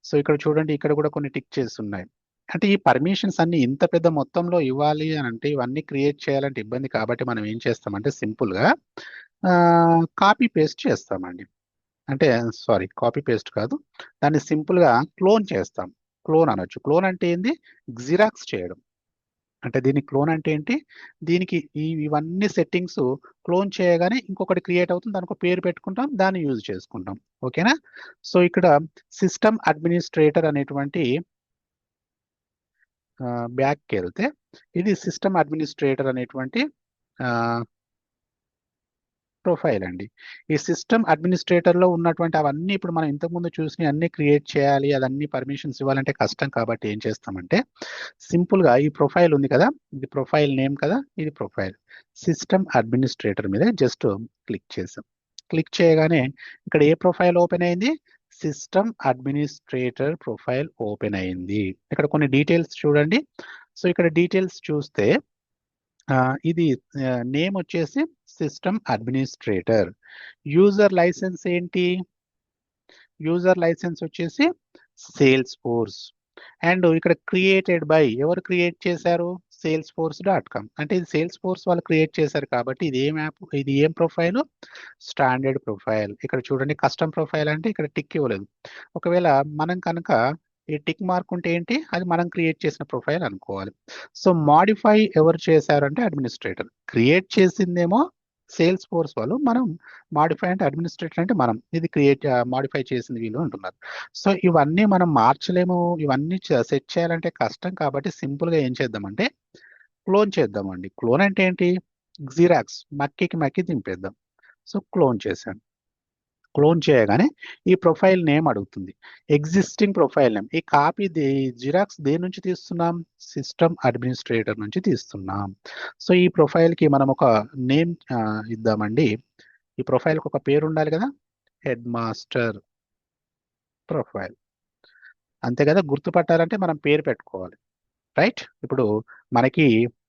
సో ఇక్కడ చూడండి ఇక్కడ కూడా కొన్ని టిక్ చేసి ఉన్నాయి. అంటే ఈ పర్మిషన్స్ అన్ని ఇంత పెద్ద మొత్తంలో ఇవ్వాలి అని అంటే ఇవన్నీ క్రియేట్ చేయాలంటే ఇబ్బంది కాబట్టి మనం ఏం చేస్తామంటే సింపుల్గా కాపీ పేస్ట్ చేస్తామండి. అంటే సారీ కాపీ పేస్ట్ కాదు, దాన్ని సింపుల్గా క్లోన్ చేస్తాం. క్లోన్ అనొచ్చు. క్లోన్ అంటే ఏంది? జిరాక్స్ చేయడం. అంటే దీనికి క్లోన్ అంటే ఏంటి? దీనికి ఇవన్నీ సెట్టింగ్స్ క్లోన్ చేయగానే ఇంకొకటి క్రియేట్ అవుతుంది, దానికి ఒక పేరు పెట్టుకుంటాం, దాన్ని యూజ్ చేసుకుంటాం. ఓకేనా? సో ఇక్కడ సిస్టమ్ అడ్మినిస్ట్రేటర్ అనేటువంటి బ్యాక్కి వెళ్తే ఇది సిస్టమ్ అడ్మినిస్ట్రేటర్ అనేటువంటి ప్రొఫైల్ అండి. ఈ సిస్టమ్ అడ్మినిస్ట్రేటర్లో ఉన్నటువంటి అవన్నీ ఇప్పుడు మనం ఇంతకుముందు చూసి అన్ని క్రియేట్ చేయాలి, అదన్నీ పర్మిషన్స్ ఇవ్వాలంటే కష్టం కాబట్టి ఏం చేస్తామంటే సింపుల్గా ఈ ప్రొఫైల్ ఉంది కదా, ఇది ప్రొఫైల్ నేమ్ కదా, ఇది ప్రొఫైల్ సిస్టమ్ అడ్మినిస్ట్రేటర్ మీద జస్ట్ క్లిక్ చేసాం. క్లిక్ చేయగానే ఇక్కడ ఏ ప్రొఫైల్ ఓపెన్ అయింది? సిస్టమ్ అడ్మినిస్ట్రేటర్ ప్రొఫైల్ ఓపెన్ అయింది. ఇక్కడ కొన్ని డీటెయిల్స్ చూడండి. సో ఇక్కడ డీటెయిల్స్ చూస్తే ఇది నేమ్ వచ్చేసి సిస్టమ్ అడ్మినిస్ట్రేటర్. యూజర్ లైసెన్స్ ఏంటి? యూజర్ లైసెన్స్ వచ్చేసి సేల్స్ ఫోర్స్. అండ్ ఇక్కడ క్రియేటెడ్ బై ఎవరు క్రియేట్ చేశారు? salesforce.com. అంటే ఇది సేల్స్ ఫోర్స్ వాళ్ళు క్రియేట్ చేశారు కాబట్టి ఇది ఏం యాప్, ఇది ఏం ప్రొఫైల్? Standard profile. ఇక్కడ చూడండి కస్టమ్ ప్రొఫైల్ అంటే ఇక్కడ టిక్ ఇవ్వలేదు. ఒకవేళ మనం కనుక ఈ టిక్ మార్క్ ఉంటే ఏంటి, అది మనం క్రియేట్ చేసిన ప్రొఫైల్ అనుకోవాలి. సో మాడిఫై ఎవరు చేశారంటే అడ్మినిస్ట్రేటర్, క్రియేట్ చేసిందేమో సేల్స్ ఫోర్స్ వాళ్ళు, మనం మాడిఫై అంటే అడ్మినిస్ట్రేటర్ అంటే మనం, ఇది క్రియేట్ మాడిఫై చేసింది వీళ్ళు అంటున్నారు. సో ఇవన్నీ మనం మార్చలేము, ఇవన్నీ సెట్ చేయాలంటే కష్టం, కాబట్టి సింపుల్ గా ఏం చేద్దామంటే క్లోన్ చేద్దామండి. క్లోన్ అంటే ఏంటి, జిరాక్స్ మక్కికి మక్కి దింపేద్దాం. సో క్లోన్ చేశాను. క్లోన్ చేయగానే ఈ ప్రొఫైల్ నేమ్ అడుగుతుంది, ఎగ్జిస్టింగ్ ప్రొఫైల్ నేమ్. ఈ కాపీ జిరాక్స్ దేని నుంచి తీస్తున్నాం, సిస్టమ్ అడ్మినిస్ట్రేటర్ నుంచి తీస్తున్నాం. సో ఈ ప్రొఫైల్ కి మనం ఒక నేమ్ ఇద్దామండి. ఈ ప్రొఫైల్ కి ఒక పేరు ఉండాలి కదా, హెడ్ మాస్టర్ ప్రొఫైల్. అంతే కదా, గుర్తుపట్టాలంటే మనం పేరు పెట్టుకోవాలి, రైట్. ఇప్పుడు మనకి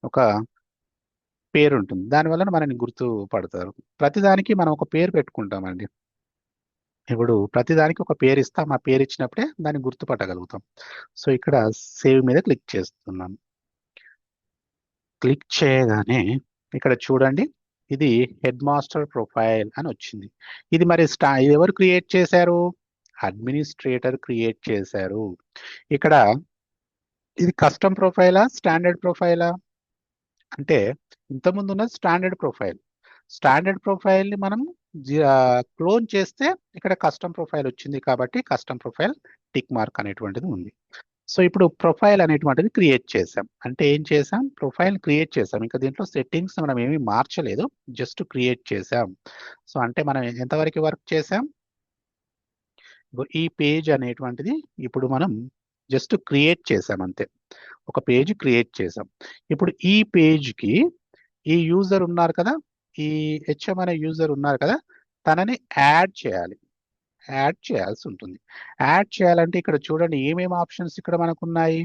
ఒక పేరు ఉంటుంది, దాని వలన మనని గుర్తుపడతారు. ప్రతిదానికి మనం ఒక పేరు పెట్టుకుంటామండి. ఇప్పుడు ప్రతిదానికి ఒక పేరు ఇస్తాం, ఆ పేరు ఇచ్చినప్పుడే దాన్ని గుర్తుపట్టగలుగుతాం. సో ఇక్కడ సేవ్ మీద క్లిక్ చేస్తున్నాం. క్లిక్ చేయగానే ఇక్కడ చూడండి, ఇది హెడ్ మాస్టర్ ప్రొఫైల్ అని వచ్చింది. ఇది మరి ఇది ఎవరు క్రియేట్ చేశారు, అడ్మినిస్ట్రేటర్ క్రియేట్ చేశారు. ఇక్కడ ఇది కస్టమ్ ప్రొఫైలా స్టాండర్డ్ ప్రొఫైలా అంటే, ఇంతకుముందు ఉన్నది స్టాండర్డ్ ప్రొఫైల్. స్టాండర్డ్ ప్రొఫైల్ ని మనం క్లోన్ చేస్తే ఇక్కడ కస్టమ్ ప్రొఫైల్ వచ్చింది, కాబట్టి కస్టమ్ ప్రొఫైల్ టిక్ మార్క్ అనేటువంటిది ఉంది. సో ఇప్పుడు ప్రొఫైల్ అనేటువంటిది క్రియేట్ చేసాం. అంటే ఏం చేసాం, ప్రొఫైల్ క్రియేట్ చేసాం. ఇంకా దీంట్లో సెట్టింగ్స్ మనం ఏమీ మార్చలేదు, జస్ట్ క్రియేట్ చేసాం. సో అంటే మనం ఎంతవరకు వర్క్ చేసాం, ఈ పేజ్ అనేటువంటిది ఇప్పుడు మనం జస్ట్ క్రియేట్ చేసాం అంతే. ఒక పేజ్ క్రియేట్ చేసాం. ఇప్పుడు ఈ పేజ్కి ఈ యూజర్ ఉన్నారు కదా, ఈ హెచ్ఎం అనే యూజర్ ఉన్నారు కదా, తనని యాడ్ చేయాల్సి ఉంటుంది. యాడ్ చేయాలంటే ఇక్కడ చూడండి ఏమేమి ఆప్షన్స్ ఇక్కడ మనకు ఉన్నాయి.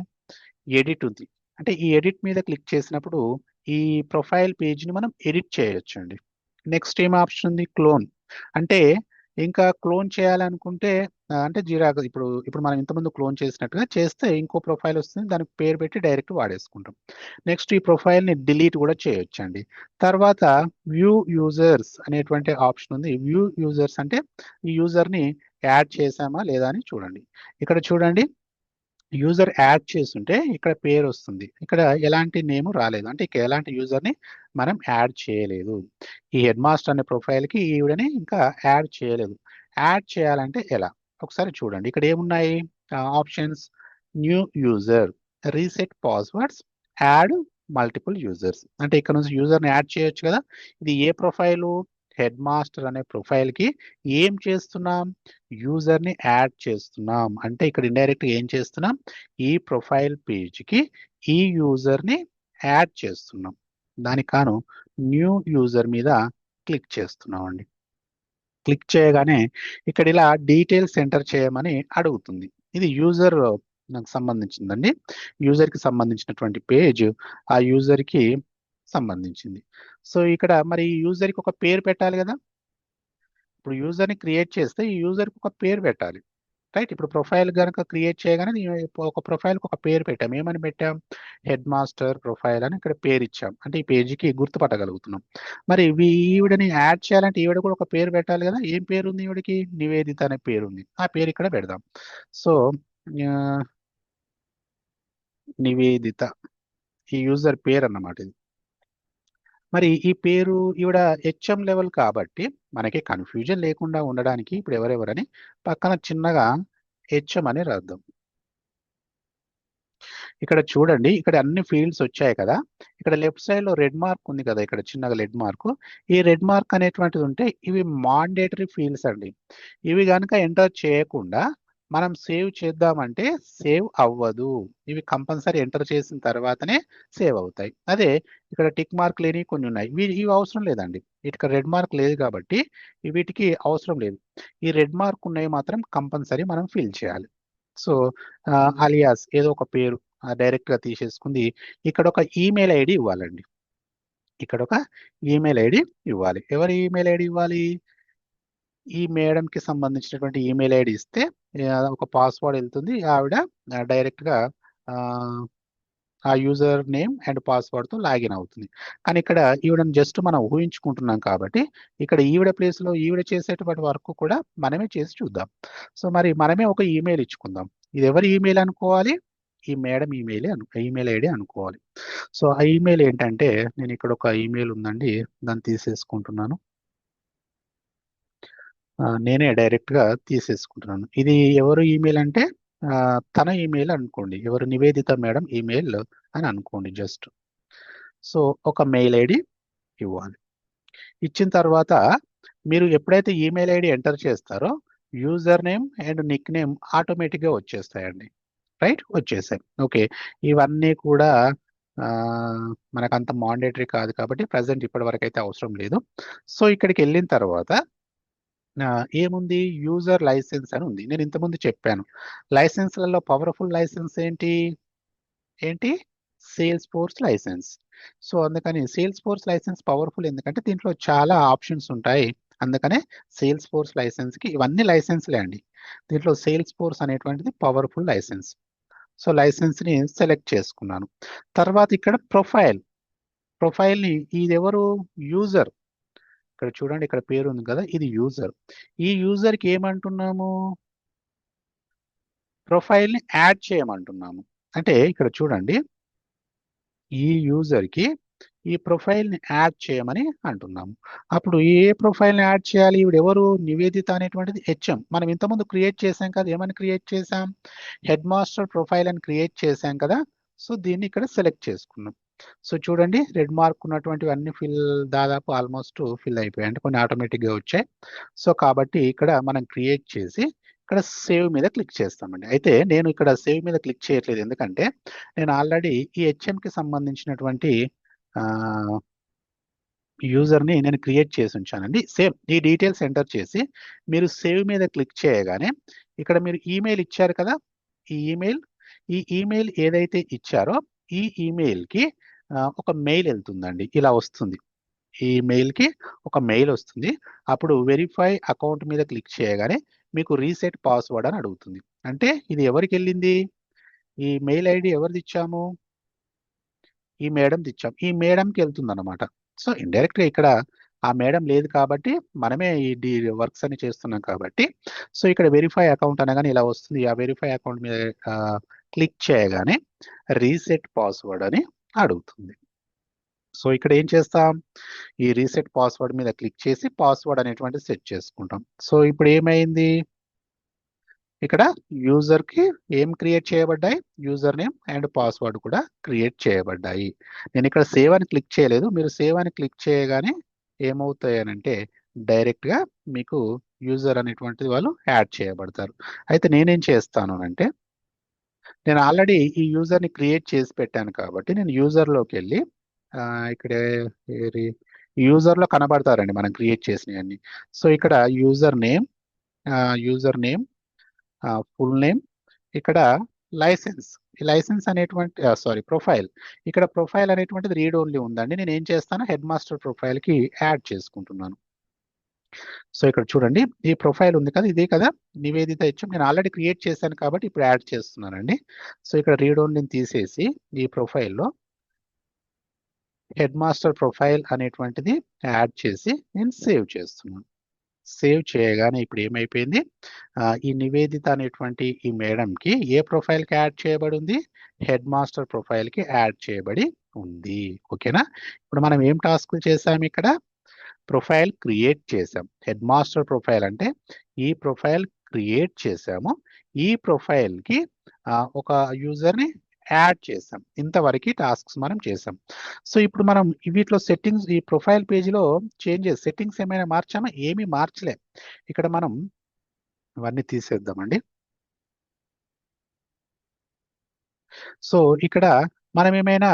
ఎడిట్ ఉంది, అంటే ఈ ఎడిట్ మీద క్లిక్ చేసినప్పుడు ఈ ప్రొఫైల్ పేజ్ని మనం ఎడిట్ చేయొచ్చండి. నెక్స్ట్ ఏం ఆప్షన్ ఉంది, క్లోన్. అంటే ఇంకా క్లోన్ చేయాలనుకుంటే అంటే జిరాక్స్ ఇప్పుడు ఇప్పుడు మనం ఇంతకుముందు క్లోన్ చేసినట్టుగా చేస్తే ఇంకో ప్రొఫైల్ వస్తుంది, దానికి పేరు పెట్టి డైరెక్ట్ వాడేసుకుంటాం. నెక్స్ట్ ఈ ప్రొఫైల్ని డిలీట్ కూడా చేయొచ్చండి. తర్వాత వ్యూ యూజర్స్ అనేటువంటి ఆప్షన్ ఉంది. వ్యూ యూజర్స్ అంటే ఈ యూజర్ని యాడ్ చేసామా లేదా అని చూడండి. ఇక్కడ చూడండి, యూజర్ యాడ్ చేస్తుంటే ఇక్కడ పేరు వస్తుంది, ఇక్కడ ఎలాంటి నేమ్ రాలేదు, అంటే ఇక్కడ ఎలాంటి యూజర్ని మనం యాడ్ చేయలేదు. ఈ హెడ్ మాస్టర్ అనే ప్రొఫైల్కి ఈవిడని ఇంకా యాడ్ చేయలేదు. యాడ్ చేయాలంటే ఎలా, ఒకసారి చూడండి. ఇక్కడ ఏమున్నాయి options, new user, reset passwords, add multiple users. అంటే ఇక్కడ నుంచి యూజర్ని యాడ్ చేయొచ్చు కదా. ఇది ఏ ప్రొఫైలు, హెడ్ మాస్టర్ అనే ప్రొఫైల్కి ఏం చేస్తున్నాం, యూజర్ని యాడ్ చేస్తున్నాం. అంటే ఇక్కడ ఇండైరెక్ట్ ఏం చేస్తున్నాం, ఈ ప్రొఫైల్ పేజ్కి ఈ యూజర్ని యాడ్ చేస్తున్నాం. దానికి కాను న్యూ యూజర్ మీద క్లిక్ చేస్తున్నాం అండి. క్లిక్ చేయగానే ఇక్కడ ఇలా డీటెయిల్స్ ఎంటర్ చేయమని అడుగుతుంది. ఇది యూజర్ నాకు సంబంధించిందండి, యూజర్కి సంబంధించినటువంటి పేజ్, ఆ యూజర్కి సంబంధించింది. సో ఇక్కడ మరి యూజర్కి ఒక పేరు పెట్టాలి కదా. ఇప్పుడు యూజర్ని క్రియేట్ చేస్తే ఈ యూజర్కి ఒక పేరు పెట్టాలి, రైట్. ఇప్పుడు ప్రొఫైల్ కనుక క్రియేట్ చేయగానే ఒక ప్రొఫైల్కి ఒక పేరు పెట్టాం. ఏమని పెట్టాం, హెడ్ మాస్టర్ ప్రొఫైల్ అని ఇక్కడ పేరు ఇచ్చాం. అంటే ఈ పేజీకి గుర్తుపట్టగలుగుతున్నాం. మరి ఈవిడని యాడ్ చేయాలంటే ఈవిడ కూడా ఒక పేరు పెట్టాలి కదా. ఏం పేరు ఉంది ఈవిడకి, నివేదిత అనే పేరు ఉంది, ఆ పేరు ఇక్కడ పెడదాం. సో నివేదిత ఈ యూజర్ పేరు అన్నమాట ఇది. మరి ఈ పేరు ఈవిడ హెచ్ఎం లెవెల్ కాబట్టి మనకి కన్ఫ్యూజన్ లేకుండా ఉండడానికి ఇప్పుడు ఎవరెవరని పక్కన చిన్నగా హెచ్ఎం అని రాద్దాం. ఇక్కడ చూడండి, ఇక్కడ అన్ని ఫీల్డ్స్ వచ్చాయి కదా. ఇక్కడ లెఫ్ట్ సైడ్ లో రెడ్ మార్క్ ఉంది కదా, ఇక్కడ చిన్నగా రెడ్ మార్క్. ఈ రెడ్ మార్క్ అనేటువంటిది ఉంటే ఇవి మాండేటరీ ఫీల్డ్స్ అండి. ఇవి కనుక ఎంటర్ చేయకుండా మనం సేవ్ చేద్దామంటే సేవ్ అవ్వదు. ఇవి కంపల్సరీ ఎంటర్ చేసిన తర్వాతనే సేవ్ అవుతాయి. అదే ఇక్కడ టిక్ మార్క్ లేని కొన్ని ఉన్నాయి, ఇవి అవసరం లేదండి. ఇక్కడ రెడ్ మార్క్ లేదు కాబట్టి వీటికి అవసరం లేదు. ఈ రెడ్ మార్క్ ఉన్నవి మాత్రం కంపల్సరీ మనం ఫిల్ చేయాలి. సో అలియాస్ ఏదో ఒక పేరు డైరెక్ట్ గా తీసేసుకుంది. ఇక్కడ ఒక ఈమెయిల్ ఐడి ఇవ్వాలండి. ఇక్కడ ఒక ఈమెయిల్ ఐడి ఇవ్వాలి. ఎవరి ఈమెయిల్ ఐడి ఇవ్వాలి, ఈ మేడంకి సంబంధించినటువంటి ఈమెయిల్ ఐడి ఇస్తే ఒక పాస్వర్డ్ వెళ్తుంది, ఆవిడ డైరెక్ట్ గా ఆ యూజర్ నేమ్ అండ్ పాస్వర్డ్తో లాగిన్ అవుతుంది. కానీ ఇక్కడ ఈవిడని జస్ట్ మనం ఊహించుకుంటున్నాం కాబట్టి ఇక్కడ ఈవిడ ప్లేస్లో ఈవిడ చేసేటువంటి వర్క్ కూడా మనమే చేసి చూద్దాం. సో మరి మనమే ఒక ఈమెయిల్ ఇచ్చుకుందాం. ఇది ఎవరి ఈమెయిల్ అనుకోవాలి? ఈ మేడం ఈమెయిల్ ఐడి అనుకోవాలి. సో ఆ ఈమెయిల్ ఏంటంటే నేను ఇక్కడ ఒక ఈమెయిల్ ఉందండి, దాన్ని తీసేసుకుంటున్నాను. నేనే డైరెక్ట్గా తీసేసుకుంటున్నాను. ఇది ఎవరు ఈమెయిల్ అంటే తన ఈమెయిల్ అనుకోండి. ఎవరు? నివేదిత మేడం ఈమెయిల్ అని అనుకోండి జస్ట్. సో ఒక మెయిల్ ఐడి ఇవ్వాలి. ఇచ్చిన తర్వాత మీరు ఎప్పుడైతే ఈమెయిల్ ఐడి ఎంటర్ చేస్తారో user name and Nick name ఆటోమేటిక్గా వచ్చేస్తాయండి. రైట్, వచ్చేసాయి. ఓకే, ఇవన్నీ కూడా మనకు అంత మాండేటరీ కాదు కాబట్టి ప్రజెంట్ ఇప్పటి వరకు అయితే అవసరం లేదు. సో ఇక్కడికి వెళ్ళిన తర్వాత ఏముంది? యూజర్ లైసెన్స్ అని ఉంది. నేను ఇంతకుముందు చెప్పాను, లైసెన్స్లలో పవర్ఫుల్ లైసెన్స్ ఏంటి? Salesforce licence. సో అందుకని సేల్స్ ఫోర్స్ లైసెన్స్ పవర్ఫుల్, ఎందుకంటే దీంట్లో చాలా ఆప్షన్స్ ఉంటాయి. అందుకనే సేల్స్ ఫోర్స్ లైసెన్స్కి ఇవన్నీ లైసెన్స్లే అండి. దీంట్లో సేల్స్ ఫోర్స్ అనేటువంటిది పవర్ఫుల్ లైసెన్స్. సో లైసెన్స్ని సెలెక్ట్ చేసుకున్నాను. తర్వాత ఇక్కడ ప్రొఫైల్ని ఇది ఎవరు? యూజర్. ఇక్కడ చూడండి, ఇక్కడ పేరు ఉంది కదా, ఇది యూజర్. ఈ యూజర్కి ఏమంటున్నాము? ప్రొఫైల్ని యాడ్ చేయమంటున్నాము. అంటే ఇక్కడ చూడండి, ఈ యూజర్కి ఈ ప్రొఫైల్ని యాడ్ చేయమని అంటున్నాము. అప్పుడు ఏ ప్రొఫైల్ని యాడ్ చేయాలి? ఈవిడ ఎవరు? నివేదిత అనేటువంటిది హెచ్ఎం. మనం ఇంతకుముందు క్రియేట్ చేసాం కదా, ఏమని క్రియేట్ చేసాం? హెడ్ మాస్టర్ ప్రొఫైల్ అని క్రియేట్ చేసాం కదా. సో దీన్ని ఇక్కడ సెలెక్ట్ చేసుకున్నాం. సో చూడండి, రెడ్ మార్క్ ఉన్నటువంటివి అన్ని దాదాపు ఆల్మోస్ట్ ఫిల్ అయిపోయాయి, అంటే కొన్ని ఆటోమేటిక్గా వచ్చాయి. సో కాబట్టి ఇక్కడ మనం క్రియేట్ చేసి ఇక్కడ సేవ్ మీద క్లిక్ చేస్తామండి. అయితే నేను ఇక్కడ సేవ్ మీద క్లిక్ చేయట్లేదు, ఎందుకంటే నేను ఆల్రెడీ ఈ హెచ్ఎంకి సంబంధించినటువంటి యూజర్ని నేను క్రియేట్ చేసి ఉంచానండి. సేమ్ ఈ డీటెయిల్స్ ఎంటర్ చేసి మీరు సేవ్ మీద క్లిక్ చేయగానే ఇక్కడ మీరు ఈమెయిల్ ఇచ్చారు కదా, ఈ ఈమెయిల్ ఏదైతే ఇచ్చారో ఈ ఈమెయిల్కి ఒక మెయిల్ వెళ్తుందండి. ఇలా వస్తుంది, ఈ మెయిల్కి ఒక మెయిల్ వస్తుంది. అప్పుడు వెరిఫై అకౌంట్ మీద క్లిక్ చేయగానే మీకు రీసెట్ పాస్వర్డ్ అని అడుగుతుంది. అంటే ఇది ఎవరికి వెళ్ళింది? ఈ మెయిల్ ఐడి ఎవరిది ఇచ్చాము? ఈ మేడంది ఇచ్చాం. ఈ మేడంకి వెళ్తుంది అనమాట. సో ఇండైరెక్ట్గా ఇక్కడ ఆ మేడం లేదు కాబట్టి మనమే ఈ వర్క్స్ అని చేస్తున్నాం కాబట్టి, సో ఇక్కడ వెరిఫై అకౌంట్ అనగానే ఇలా వస్తుంది. ఆ వెరిఫై అకౌంట్ మీద క్లిక్ చేయగానే రీసెట్ పాస్వర్డ్ అని అడుగుతుంది. సో ఇక్కడ ఏం చేస్తాం? ఈ రీసెట్ పాస్వర్డ్ మీద క్లిక్ చేసి పాస్వర్డ్ అనేటువంటి సెట్ చేసుకుంటాం. సో ఇప్పుడు ఏమైంది? ఇక్కడ యూజర్కి ఏం క్రియేట్ చేయబడ్డాయి? యూజర్ నేమ్ అండ్ పాస్వర్డ్ కూడా క్రియేట్ చేయబడ్డాయి. నేను ఇక్కడ సేవ్ అని క్లిక్ చేయలేదు. మీరు సేవ్ అని క్లిక్ చేయగానే ఏమవుతాయనంటే డైరెక్ట్గా మీకు యూజర్ అనేటువంటిది వాళ్ళు యాడ్ చేయబడతారు. అయితే నేనేం చేస్తాను అంటే, నేను ఆల్రెడీ ఈ యూజర్ని క్రియేట్ చేసి పెట్టాను కాబట్టి నేను యూజర్లోకి వెళ్ళి ఇక్కడ యూజర్లో కనబడతారండి మనం క్రియేట్ చేసినవన్నీ. సో ఇక్కడ యూజర్ నేమ్ ఫుల్ నేమ్, ఇక్కడ లైసెన్స్. ఈ లైసెన్స్ అనేటువంటి ప్రొఫైల్. ఇక్కడ ప్రొఫైల్ అనేటువంటిది రీడ్ ఓన్లీ ఉందండి. నేను ఏం చేస్తాను? హెడ్ మాస్టర్ ప్రొఫైల్కి యాడ్ చేసుకుంటున్నాను. సో ఇక్కడ చూడండి, ఈ ప్రొఫైల్ ఉంది కదా, ఇదే కదా నివేదిత హెచ్ఎం. నేను ఆల్రెడీ క్రియేట్ చేశాను కాబట్టి ఇప్పుడు యాడ్ చేస్తున్నానండి. సో ఇక్కడ రీడ్ ఓన్లీని తీసేసి ఈ ప్రొఫైల్లో హెడ్ మాస్టర్ ప్రొఫైల్ అనేటువంటిది యాడ్ చేసి నేను సేవ్ చేస్తున్నాను. సేవ్ చేయగానే ఇప్పుడు ఏమైపోయింది? ఈ నివేదిత అనేటువంటి ఈ మేడంకి ఏ ప్రొఫైల్కి యాడ్ చేయబడి ఉంది? హెడ్ మాస్టర్ ప్రొఫైల్కి యాడ్ చేయబడి ఉంది. ఓకేనా? ఇప్పుడు మనం ఏం టాస్క్లు చేసాం? ఇక్కడ ప్రొఫైల్ క్రియేట్ చేసాం. హెడ్ మాస్టర్ ప్రొఫైల్ అంటే ఈ ప్రొఫైల్ క్రియేట్ చేసాము. ఈ ప్రొఫైల్కి ఒక యూజర్ని యాడ్ చేసాం. ఇంతవరకు టాస్క్స్ మనం చేసాం. సో ఇప్పుడు మనం వీటిలో సెట్టింగ్స్, ఈ ప్రొఫైల్ పేజీలో సెట్టింగ్స్ ఏమైనా మార్చామా? ఏమీ మార్చలే. ఇక్కడ మనం ఇవన్నీ తీసేద్దామండి. సో ఇక్కడ మనం ఏమైనా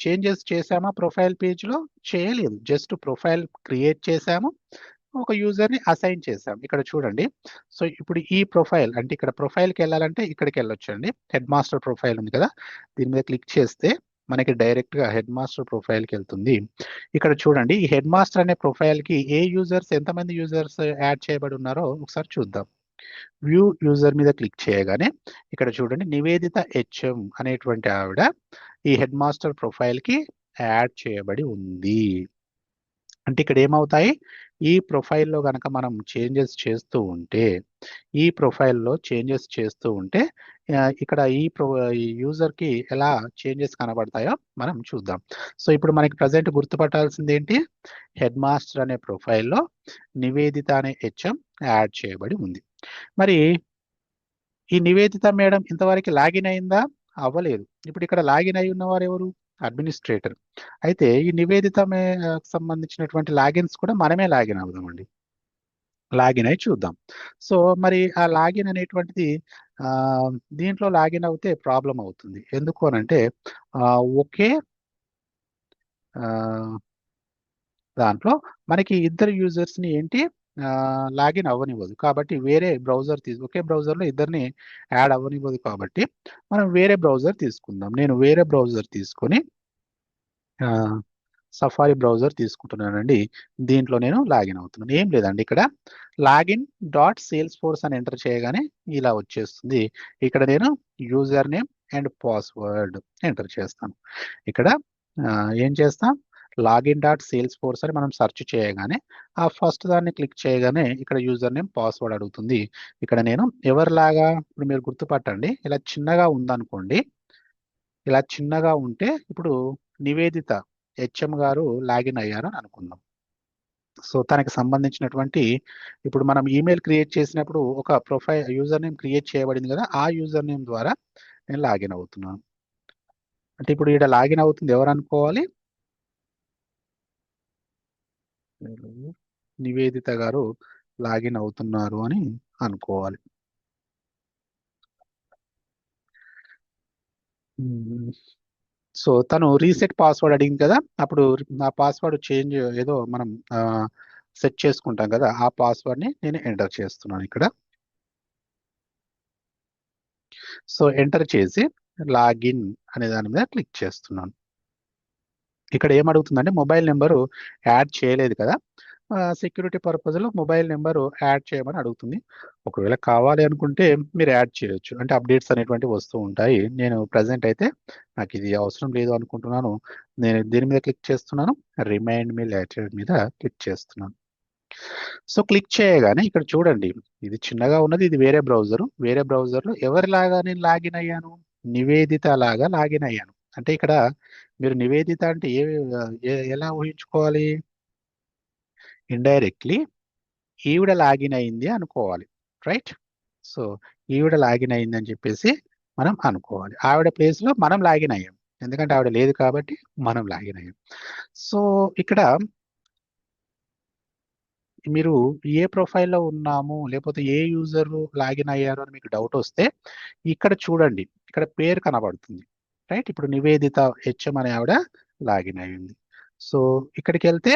చేంజెస్ చేసామా ప్రొఫైల్ పేజ్లో? చేయలేదు. జస్ట్ ప్రొఫైల్ క్రియేట్ చేసాము, ఒక యూజర్ని అసైన్ చేసాం. ఇక్కడ చూడండి. సో ఇప్పుడు ఈ ప్రొఫైల్ అంటే ఇక్కడ ప్రొఫైల్కి వెళ్ళాలంటే ఇక్కడికి వెళ్ళొచ్చండి. హెడ్ మాస్టర్ ప్రొఫైల్ ఉంది కదా, దీని మీద క్లిక్ చేస్తే మనకి డైరెక్ట్గా హెడ్ మాస్టర్ ప్రొఫైల్కి వెళ్తుంది. ఇక్కడ చూడండి, ఈ హెడ్ మాస్టర్ అనే ప్రొఫైల్కి ఏ యూజర్స్, ఎంతమంది యూజర్స్ యాడ్ చేయబడి ఉన్నారో ఒకసారి చూద్దాం. వ్యూ యూజర్ మీద క్లిక్ చేయగానే ఇక్కడ చూడండి, నివేదిత హెచ్ఎం అనేటువంటి ఆవిడ ఈ హెడ్ మాస్టర్ ప్రొఫైల్కి యాడ్ చేయబడి ఉంది. అంటే ఇక్కడ ఏమవుతాయి, ఈ ప్రొఫైల్లో కనుక మనం చేంజెస్ చేస్తూ ఉంటే, ఈ ప్రొఫైల్లో చేంజెస్ చేస్తూ ఉంటే ఇక్కడ ఈ యూజర్కి ఎలా చేంజెస్ కనబడతాయో మనం చూద్దాం. సో ఇప్పుడు మనకి ప్రజెంట్ గుర్తుపట్టాల్సింది ఏంటి, హెడ్ మాస్టర్ అనే ప్రొఫైల్లో నివేదిత అనే హెచ్ఎం యాడ్ చేయబడి ఉంది. మరి ఈ నివేదిత మేడం ఇంతవరకు లాగిన్ అయిందా? అవ్వలేదు. ఇప్పుడు ఇక్కడ లాగిన్ అయి ఉన్నవారు ఎవరు? అడ్మినిస్ట్రేటర్. అయితే ఈ నివేదిత సంబంధించినటువంటి లాగిన్స్ కూడా మనమే లాగిన్ అవుదామండి. లాగిన్ అయి చూద్దాం. సో మరి ఆ లాగిన్ అనేటువంటిది దీంట్లో లాగిన్ అవుతే ప్రాబ్లం అవుతుంది. ఎందుకు అనంటే ఒకే దాంట్లో మనకి ఇద్దరు యూజర్స్ని ఏంటి లాగిన్ అవ్వనివ్వదు. కాబట్టి వేరే బ్రౌజర్ ఒకే బ్రౌజర్లో ఇద్దరిని యాడ్ అవ్వనివ్వదు. కాబట్టి మనం వేరే బ్రౌజర్ తీసుకుందాం. నేను వేరే బ్రౌజర్ తీసుకొని సఫారీ బ్రౌజర్ తీసుకుంటున్నానండి. దీంట్లో నేను లాగిన్ అవుతున్నాను. ఏం లేదండి, ఇక్కడ లాగిన్ డాట్ సేల్స్ ఫోర్స్ అని ఎంటర్ చేయగానే ఇలా వచ్చేస్తుంది. ఇక్కడ నేను user name and password enter చేస్తాను. ఇక్కడ ఏం చేస్తాం, లాగిన్ డాట్ సేల్స్ ఫోర్స్ అని మనం సెర్చ్ చేయగానే ఆ ఫస్ట్ దాన్ని క్లిక్ చేయగానే ఇక్కడ యూజర్ నేమ్ పాస్వర్డ్ అడుగుతుంది. ఇక్కడ నేను ఎవరిలాగా, ఇప్పుడు మీరు గుర్తుపట్టండి, ఇలా చిన్నగా ఉందనుకోండి, ఇలా చిన్నగా ఉంటే ఇప్పుడు నివేదిత హెచ్ఎం గారు లాగిన్ అయ్యారు అని అనుకుందాం. సో తనకి సంబంధించినటువంటి, ఇప్పుడు మనం ఈమెయిల్ క్రియేట్ చేసినప్పుడు ఒక ప్రొఫైల్ యూజర్ నేమ్ క్రియేట్ చేయబడింది కదా, ఆ యూజర్ నేమ్ ద్వారా నేను లాగిన్ అవుతున్నాను. అంటే ఇప్పుడు ఇక్కడ లాగిన్ అవుతుంది ఎవరు అనుకోవాలి, నివేదిత గారు లాగిన్ అవుతున్నారు అని అనుకోవాలి. సో తను రీసెట్ పాస్వర్డ్ అడిగింది కదా, అప్పుడు నా పాస్వర్డ్ చేంజ్ ఏదో మనం సెట్ చేసుకుంటాం కదా, ఆ పాస్వర్డ్ని నేను ఎంటర్ చేస్తున్నాను ఇక్కడ. సో ఎంటర్ చేసి లాగిన్ అనే దాని మీద క్లిక్ చేస్తున్నాను. ఇక్కడ ఏమడుగుతుందంటే మొబైల్ నెంబరు యాడ్ చేయలేదు కదా, సెక్యూరిటీ పర్పస్లో మొబైల్ నెంబరు యాడ్ చేయమని అడుగుతుంది. ఒకవేళ కావాలి అనుకుంటే మీరు యాడ్ చేయొచ్చు, అంటే అప్డేట్స్ అనేటువంటి వస్తూ ఉంటాయి. నేను ప్రజెంట్ అయితే నాకు ఇది అవసరం లేదు అనుకుంటున్నాను. నేను దీని మీద క్లిక్ చేస్తున్నాను, రిమైండ్ మీ లేటర్ మీద క్లిక్ చేస్తున్నాను. సో క్లిక్ చేయగానే ఇక్కడ చూడండి, ఇది చిన్నగా ఉన్నది, ఇది వేరే బ్రౌజరు. వేరే బ్రౌజర్లో ఎవరిలాగా నేను లాగిన్ అయ్యాను, నివేదిత లాగా లాగిన్ అయ్యాను. అంటే ఇక్కడ మీరు నివేదిత అంటే ఎలా ఊహించుకోవాలి, ఇండైరెక్ట్లీ ఈవిడ లాగిన్ అయింది అనుకోవాలి, రైట్. సో ఈవిడ లాగిన్ అయింది అని చెప్పేసి మనం అనుకోవాలి. ఆవిడ ప్లేస్లో మనం లాగిన్ అయ్యాం, ఎందుకంటే ఆవిడ లేదు కాబట్టి మనం లాగిన్ అయ్యాం. సో ఇక్కడ మీరు ఏ ప్రొఫైల్లో ఉన్నాము, లేకపోతే ఏ యూజర్ లాగిన్ అయ్యారు అని మీకు డౌట్ వస్తే ఇక్కడ చూడండి, ఇక్కడ పేరు కనబడుతుంది, రైట్. ఇప్పుడు నివేదిత హెచ్ఎం అనే ఆవిడ లాగిన్ అయ్యింది. సో ఇక్కడికి వెళ్తే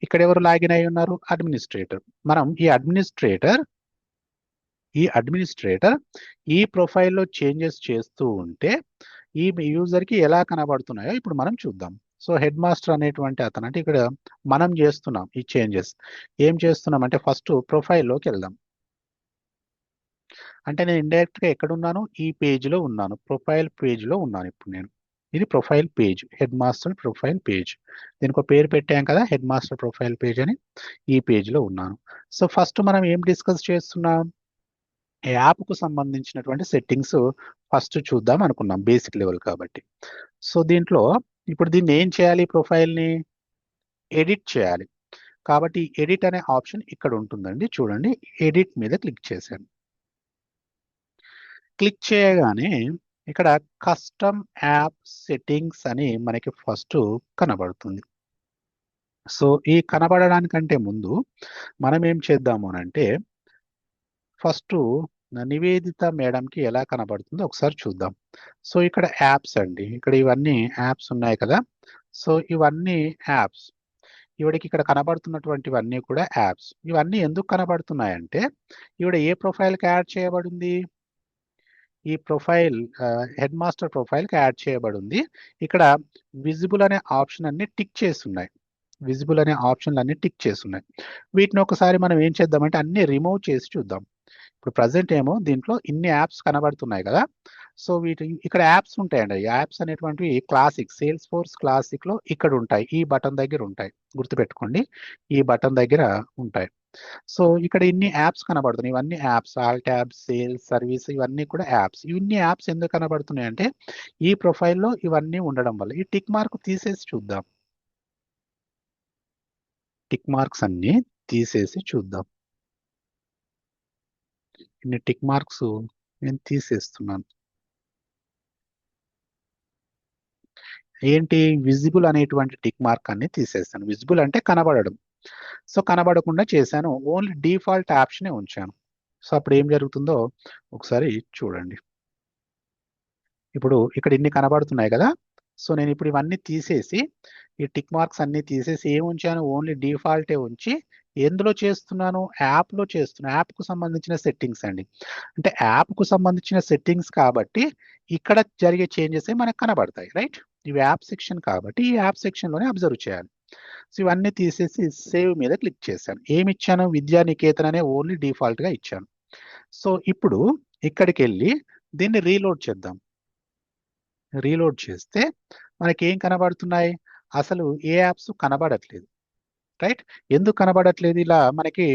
ఇక్కడ ఎవరు లాగిన్ అయి ఉన్నారు, అడ్మినిస్ట్రేటర్. మనం ఈ అడ్మినిస్ట్రేటర్ ఈ ప్రొఫైల్లో చేంజెస్ చేస్తూ ఉంటే ఈ యూజర్కి ఎలా కనబడుతున్నాయో ఇప్పుడు మనం చూద్దాం. సో హెడ్ మాస్టర్ అనేటువంటి అతను, అంటే ఇక్కడ మనం చేస్తున్నాం ఈ చేంజెస్. ఏం చేస్తున్నాం అంటే ఫస్ట్ ప్రొఫైల్లోకి వెళ్దాం. అంటే నేను ఇండైరెక్ట్గా ఎక్కడున్నాను, ఈ పేజ్లో ఉన్నాను, ప్రొఫైల్ పేజ్లో ఉన్నాను ఇప్పుడు నేను. ఇది profile page, head master profile page. దీనికి ఒక పేరు పెట్టాం కదా, హెడ్ మాస్టర్ ప్రొఫైల్ పేజ్ అని. ఈ పేజ్లో ఉన్నాను. సో ఫస్ట్ మనం ఏం డిస్కస్ చేస్తున్నాం, యాప్కు సంబంధించినటువంటి సెట్టింగ్స్ ఫస్ట్ చూద్దాం అనుకున్నాం, బేసిక్ లెవెల్ కాబట్టి. సో దీంట్లో ఇప్పుడు దీన్ని ఏం చేయాలి, ప్రొఫైల్ని ఎడిట్ చేయాలి. కాబట్టి ఎడిట్ అనే ఆప్షన్ ఇక్కడ ఉంటుందండి, చూడండి. ఎడిట్ మీద క్లిక్ చేశాను. క్లిక్ చేయగానే ఇక్కడ కస్టమ్ యాప్ సెట్టింగ్స్ అని మనకి ఫస్ట్ కనబడుతుంది. సో ఈ కనబడడానికంటే ముందు మనం ఏం చేద్దాము అంటే ఫస్ట్ నివేదిత మేడంకి ఎలా కనబడుతుందో ఒకసారి చూద్దాం. సో ఇక్కడ యాప్స్ అండి, ఇక్కడ ఇవన్నీ యాప్స్ ఉన్నాయి కదా. సో ఇవన్నీ యాప్స్, ఈవిడకి ఇక్కడ కనబడుతున్నటువంటివన్నీ కూడా యాప్స్. ఇవన్నీ ఎందుకు కనబడుతున్నాయంటే ఈవిడ ఏ ప్రొఫైల్కి యాడ్ చేయబడింది, ఈ ప్రొఫైల్ హెడ్ మాస్టర్ ప్రొఫైల్కి యాడ్ చేయబడి ఉంది. ఇక్కడ విజిబుల్ అనే ఆప్షన్ అన్ని టిక్ చేసి ఉన్నాయి. విజిబుల్ అనే ఆప్షన్లు అన్ని టిక్ చేసి ఉన్నాయి. వీటిని ఒకసారి మనం ఏం చేద్దామంటే అన్ని రిమూవ్ చేసి చూద్దాం. ఇప్పుడు ప్రజెంట్ ఏమో దీంట్లో ఇన్ని యాప్స్ కనబడుతున్నాయి కదా. సో వీటి ఇక్కడ యాప్స్ ఉంటాయండి. యాప్స్ అనేటువంటివి క్లాసిక్, సేల్స్ ఫోర్స్ క్లాసిక్ లో ఇక్కడ ఉంటాయి. ఈ బటన్ దగ్గర ఉంటాయి, గుర్తుపెట్టుకోండి, ఈ బటన్ దగ్గర ఉంటాయి. సో ఇక్కడ ఇన్ని యాప్స్ కనబడుతున్నాయి. ఇవన్నీ apps, all tabs, sales, service, ఇవన్నీ కూడా యాప్స్. ఇవన్నీ యాప్స్ ఎందుకు కనబడుతున్నాయి అంటే ఈ ప్రొఫైల్లో ఇవన్నీ ఉండడం వల్ల. ఈ టిక్ మార్క్ తీసేసి చూద్దాం. టిక్ మార్క్స్ అన్ని తీసేసి చూద్దాం. ఇన్ని టిక్ మార్క్స్ నేను తీసేస్తున్నాను. ఏంటి, విజిబుల్ అనేటువంటి టిక్ మార్క్ అన్ని తీసేస్తాను. విజిబుల్ అంటే కనబడడం. సో కనబడకుండా చేశాను, ఓన్లీ డిఫాల్ట్ ఆప్షనే ఉంచాను. సో అప్పుడు ఏం జరుగుతుందో ఒకసారి చూడండి. ఇప్పుడు ఇక్కడ ఇన్ని కనబడుతున్నాయి కదా. సో నేను ఇప్పుడు ఇవన్నీ తీసేసి ఈ టిక్ మార్క్స్ అన్ని తీసేసి ఏం ఉంచాను, ఓన్లీ డిఫాల్టే ఉంచి ఎందులో చేస్తున్నాను, యాప్లో చేస్తున్నాను. యాప్కు సంబంధించిన సెట్టింగ్స్ అండి. అంటే యాప్కు సంబంధించిన సెట్టింగ్స్ కాబట్టి ఇక్కడ జరిగే చేంజెస్ మనకు కనబడతాయి, రైట్. ఇవి యాప్ సెక్షన్ కాబట్టి ఈ యాప్ సెక్షన్లోనే అబ్జర్వ్ చేయాలి. సో ఇవన్నీ తీసేసి సేవ్ మీద క్లిక్ చేశాను. ఏమి ఇచ్చాను, విద్యానికేతన్ అనే ఓన్లీ డిఫాల్ట్గా ఇచ్చాను. సో ఇప్పుడు ఇక్కడికి వెళ్ళి దీన్ని రీలోడ్ చేద్దాం. రీలోడ్ చేస్తే మనకి ఏం కనబడుతున్నాయి, అసలు ఏ యాప్స్ కనబడట్లేదు, రైట్. ఎందుకు కనబడట్లేదు, ఇలా మనకి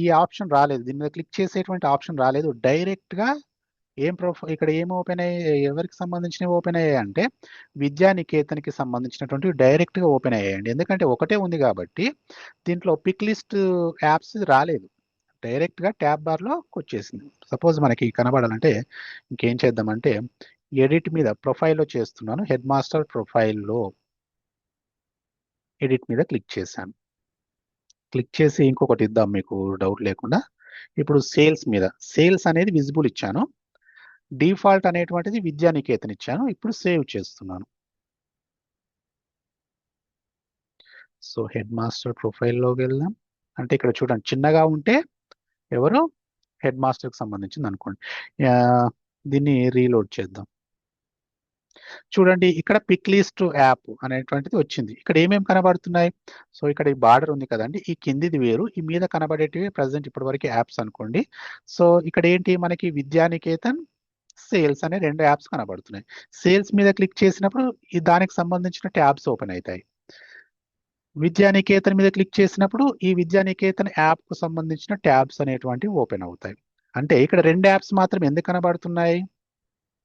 ఈ ఆప్షన్ రాలేదు, దీని మీద క్లిక్ చేసేటువంటి ఆప్షన్ రాలేదు. డైరెక్ట్గా ఏం ఇక్కడ ఏం ఓపెన్ అయ్యాయి, ఎవరికి సంబంధించినవి ఓపెన్ అయ్యాయి అంటే విద్యానికేతన్కి సంబంధించినటువంటి డైరెక్ట్గా ఓపెన్ అయ్యాయండి. ఎందుకంటే ఒకటే ఉంది కాబట్టి దీంట్లో పిక్ లిస్ట్ యాప్స్ రాలేదు, డైరెక్ట్గా ట్యాబ్ బార్లో వచ్చేసింది. సపోజ్ మనకి కనబడాలంటే ఇంకేం చేద్దామంటే ఎడిట్ మీద, ప్రొఫైల్లో చేస్తున్నాను, హెడ్ మాస్టర్ ప్రొఫైల్లో ఎడిట్ మీద క్లిక్ చేశాను. క్లిక్ చేసి ఇంకొకటి ఇద్దాం మీకు డౌట్ లేకుండా. ఇప్పుడు సేల్స్ మీద, సేల్స్ అనేది విజిబుల్ ఇచ్చాను, డిఫాల్ట్ అనేటువంటిది విద్యానికేతన్ ఇచ్చాను. ఇప్పుడు సేవ్ చేస్తున్నాను. సో హెడ్ మాస్టర్ ప్రొఫైల్లోకి వెళ్దాం. అంటే ఇక్కడ చూడండి చిన్నగా ఉంటే ఎవరు, హెడ్ మాస్టర్కి సంబంధించింది అనుకోండి. దీన్ని రీలోడ్ చేద్దాం. చూడండి ఇక్కడ పిక్ లిస్ట్ యాప్ అనేటువంటిది వచ్చింది. ఇక్కడ ఏమేమి కనబడుతున్నాయి, సో ఇక్కడ ఈ బార్డర్ ఉంది కదండి, ఈ కిందిది వేరు, ఈ మీద కనబడేటివి ప్రజెంట్ ఇప్పటివరకు యాప్స్ అనుకోండి. సో ఇక్కడ ఏంటి, మనకి విద్యానికేతన్, సేల్స్ అనే రెండు యాప్స్ కనబడుతున్నాయి. సేల్స్ మీద క్లిక్ చేసినప్పుడు ఈ దానికి సంబంధించిన ట్యాబ్స్ ఓపెన్ అవుతాయి. విద్యానికేతన్ మీద క్లిక్ చేసినప్పుడు ఈ విద్యానికేతన్ యాప్ కు సంబంధించిన ట్యాబ్స్ అనేటువంటివి ఓపెన్ అవుతాయి. అంటే ఇక్కడ రెండు యాప్స్ మాత్రం ఎందుకు కనబడుతున్నాయి,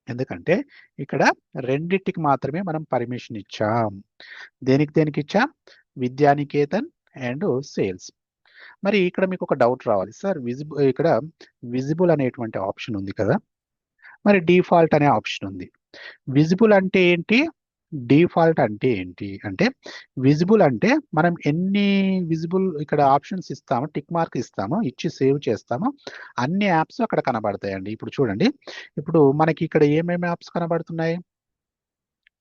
ఎందుకంటే ఇక్కడ రెండిటికి మాత్రమే మనం పర్మిషన్ ఇచ్చాం. దేనికి దేనికి ఇచ్చాం, విద్యానికేతన్ అండ్ సేల్స్. మరి ఇక్కడ మీకు ఒక డౌట్ రావాలి, సార్ ఇక్కడ విజిబుల్ అనేటువంటి ఆప్షన్ ఉంది కదా, మరి డిఫాల్ట్ అనే ఆప్షన్ ఉంది. విజిబుల్ అంటే ఏంటి, డిఫాల్ట్ అంటే ఏంటి అంటే, విజిబుల్ అంటే మనం ఎన్ని విజిబుల్ ఇక్కడ ఆప్షన్స్ ఇస్తామో, టిక్ మార్క్ ఇస్తామో, ఇచ్చి సేవ్ చేస్తామో అన్ని యాప్స్ అక్కడ కనబడతాయండి. ఇప్పుడు చూడండి, ఇప్పుడు మనకి ఇక్కడ ఏమేమి యాప్స్ కనబడుతున్నాయి,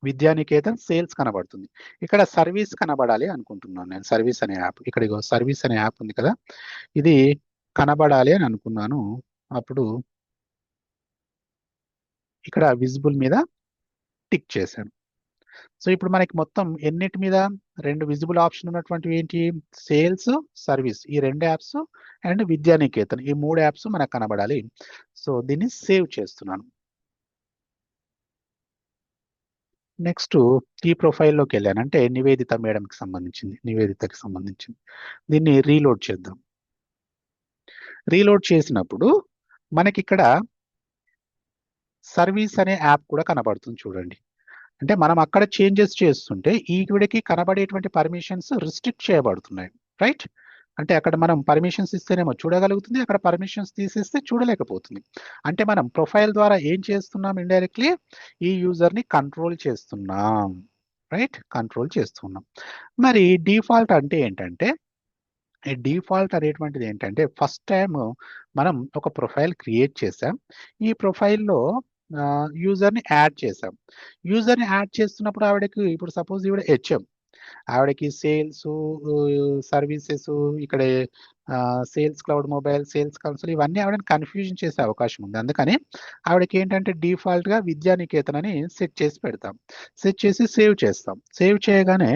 విద్యానికేతన్, సేల్స్ కనబడుతుంది. ఇక్కడ సర్వీస్ కనబడాలి అనుకుంటున్నాను నేను, సర్వీస్ అనే యాప్, ఇక్కడ సర్వీస్ అనే యాప్ ఉంది కదా, ఇది కనబడాలి అని అనుకున్నాను. అప్పుడు ఇక్కడ విజిబుల్ మీద టిక్ చేశాను. సో ఇప్పుడు మనకి మొత్తం ఎన్నిటి మీద, రెండు విజిబుల్ ఆప్షన్ ఉన్నటువంటివి ఏంటి, సేల్స్, సర్వీస్, ఈ రెండు యాప్స్ అండ్ విద్యానికేతన్, ఈ మూడు యాప్స్ మనకు కనబడాలి. సో దీన్ని సేవ్ చేస్తున్నాను. నెక్స్ట్ ఈ ప్రొఫైల్లోకి వెళ్ళాను, అంటే నివేదిత మేడంకి సంబంధించింది, నివేదితకి సంబంధించింది. దీన్ని రీలోడ్ చేద్దాం. రీలోడ్ చేసినప్పుడు మనకి ఇక్కడ సర్వీస్ అనే యాప్ కూడా కనబడుతుంది చూడండి. అంటే మనం అక్కడ చేంజెస్ చేస్తుంటే ఈవిడకి కనబడేటువంటి పర్మిషన్స్ రిస్ట్రిక్ట్ చేయబడుతున్నాయి, రైట్. అంటే అక్కడ మనం పర్మిషన్స్ ఇస్తేనేమో చూడగలుగుతుంది, అక్కడ పర్మిషన్స్ తీసేస్తే చూడలేకపోతుంది. అంటే మనం ప్రొఫైల్ ద్వారా ఏం చేస్తున్నాం, ఇండైరెక్ట్లీ ఈ యూజర్ని కంట్రోల్ చేస్తున్నాం, రైట్, కంట్రోల్ చేస్తున్నాం. మరి డిఫాల్ట్ అంటే ఏంటంటే, ఈ డిఫాల్ట్ అనేటువంటిది ఏంటంటే ఫస్ట్ టైం మనం ఒక ప్రొఫైల్ క్రియేట్ చేసాం, ఈ ప్రొఫైల్లో యూజర్ని యాడ్ చేసాం. యూజర్ని యాడ్ చేస్తున్నప్పుడు ఆవిడకి, ఇప్పుడు సపోజ్ ఈవిడ హెచ్ఎం, ఆవిడకి సేల్స్, సర్వీసెస్, ఇక్కడ sales cloud mobile, sales console ఇవన్నీ ఆవిడని కన్ఫ్యూజన్ చేసే అవకాశం ఉంది. అందుకని ఆవిడకి ఏంటంటే డిఫాల్ట్‌గా విద్యానికేతన్ అని సెట్ చేసి పెడతాం. సెట్ చేసి సేవ్ చేస్తాం. సేవ్ చేయగానే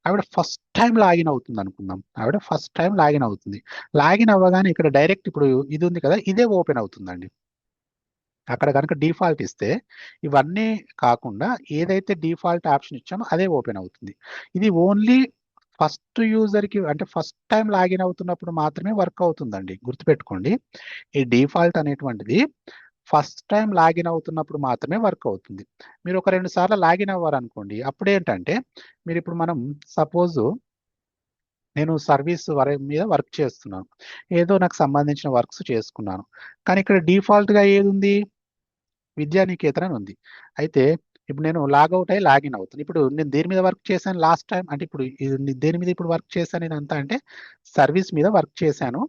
ఆవిడ ఫస్ట్ టైమ్ లాగిన్ అవుతుంది అనుకుందాం. ఆవిడ ఫస్ట్ టైమ్ లాగిన్ అవుతుంది. లాగిన్ అవ్వగానే ఇక్కడ డైరెక్ట్ ఇప్పుడు ఇది ఉంది కదా! ఇదే ఓపెన్ అవుతుందండి. అక్కడ గనుక డిఫాల్ట్ ఇస్తే ఇవన్నీ కాకుండా ఏదైతే డిఫాల్ట్ ఆప్షన్ ఇచ్చామో అదే ఓపెన్ అవుతుంది. ఇది ఓన్లీ ఫస్ట్ యూజర్‌కి అంటే ఫస్ట్ టైమ్ లాగిన్ అవుతున్నప్పుడు మాత్రమే వర్క్ అవుతుందండి. గుర్తుపెట్టుకోండి. ఈ డిఫాల్ట్ అనేటువంటిది ఫస్ట్ టైమ్ లాగిన్ అవుతున్నప్పుడు మాత్రమే వర్క్ అవుతుంది. మీరు ఒక 2 సార్లు లాగిన్ అవ్వారనుకోండి. అప్పుడేంటంటే మీరిప్పుడు మనం సపోజు నేను సర్వీస్ మీద వర్క్ చేస్తున్నాను. ఏదో నాకు సంబంధించిన వర్క్స్ చేసుకున్నాను. కానీ ఇక్కడ డిఫాల్ట్‌గా ఏదుంది? విద్యానికేతన్ అని ఉంది. అయితే ఇప్పుడు నేను లాగౌట్ అయ్యి లాగిన్ అవుతాను. ఇప్పుడు నేను దేని మీద వర్క్ చేశాను లాస్ట్ టైమ్ అంటే ఇప్పుడు దేని మీద ఇప్పుడు వర్క్ చేశాను నేనంతా అంటే సర్వీస్ మీద వర్క్ చేశాను.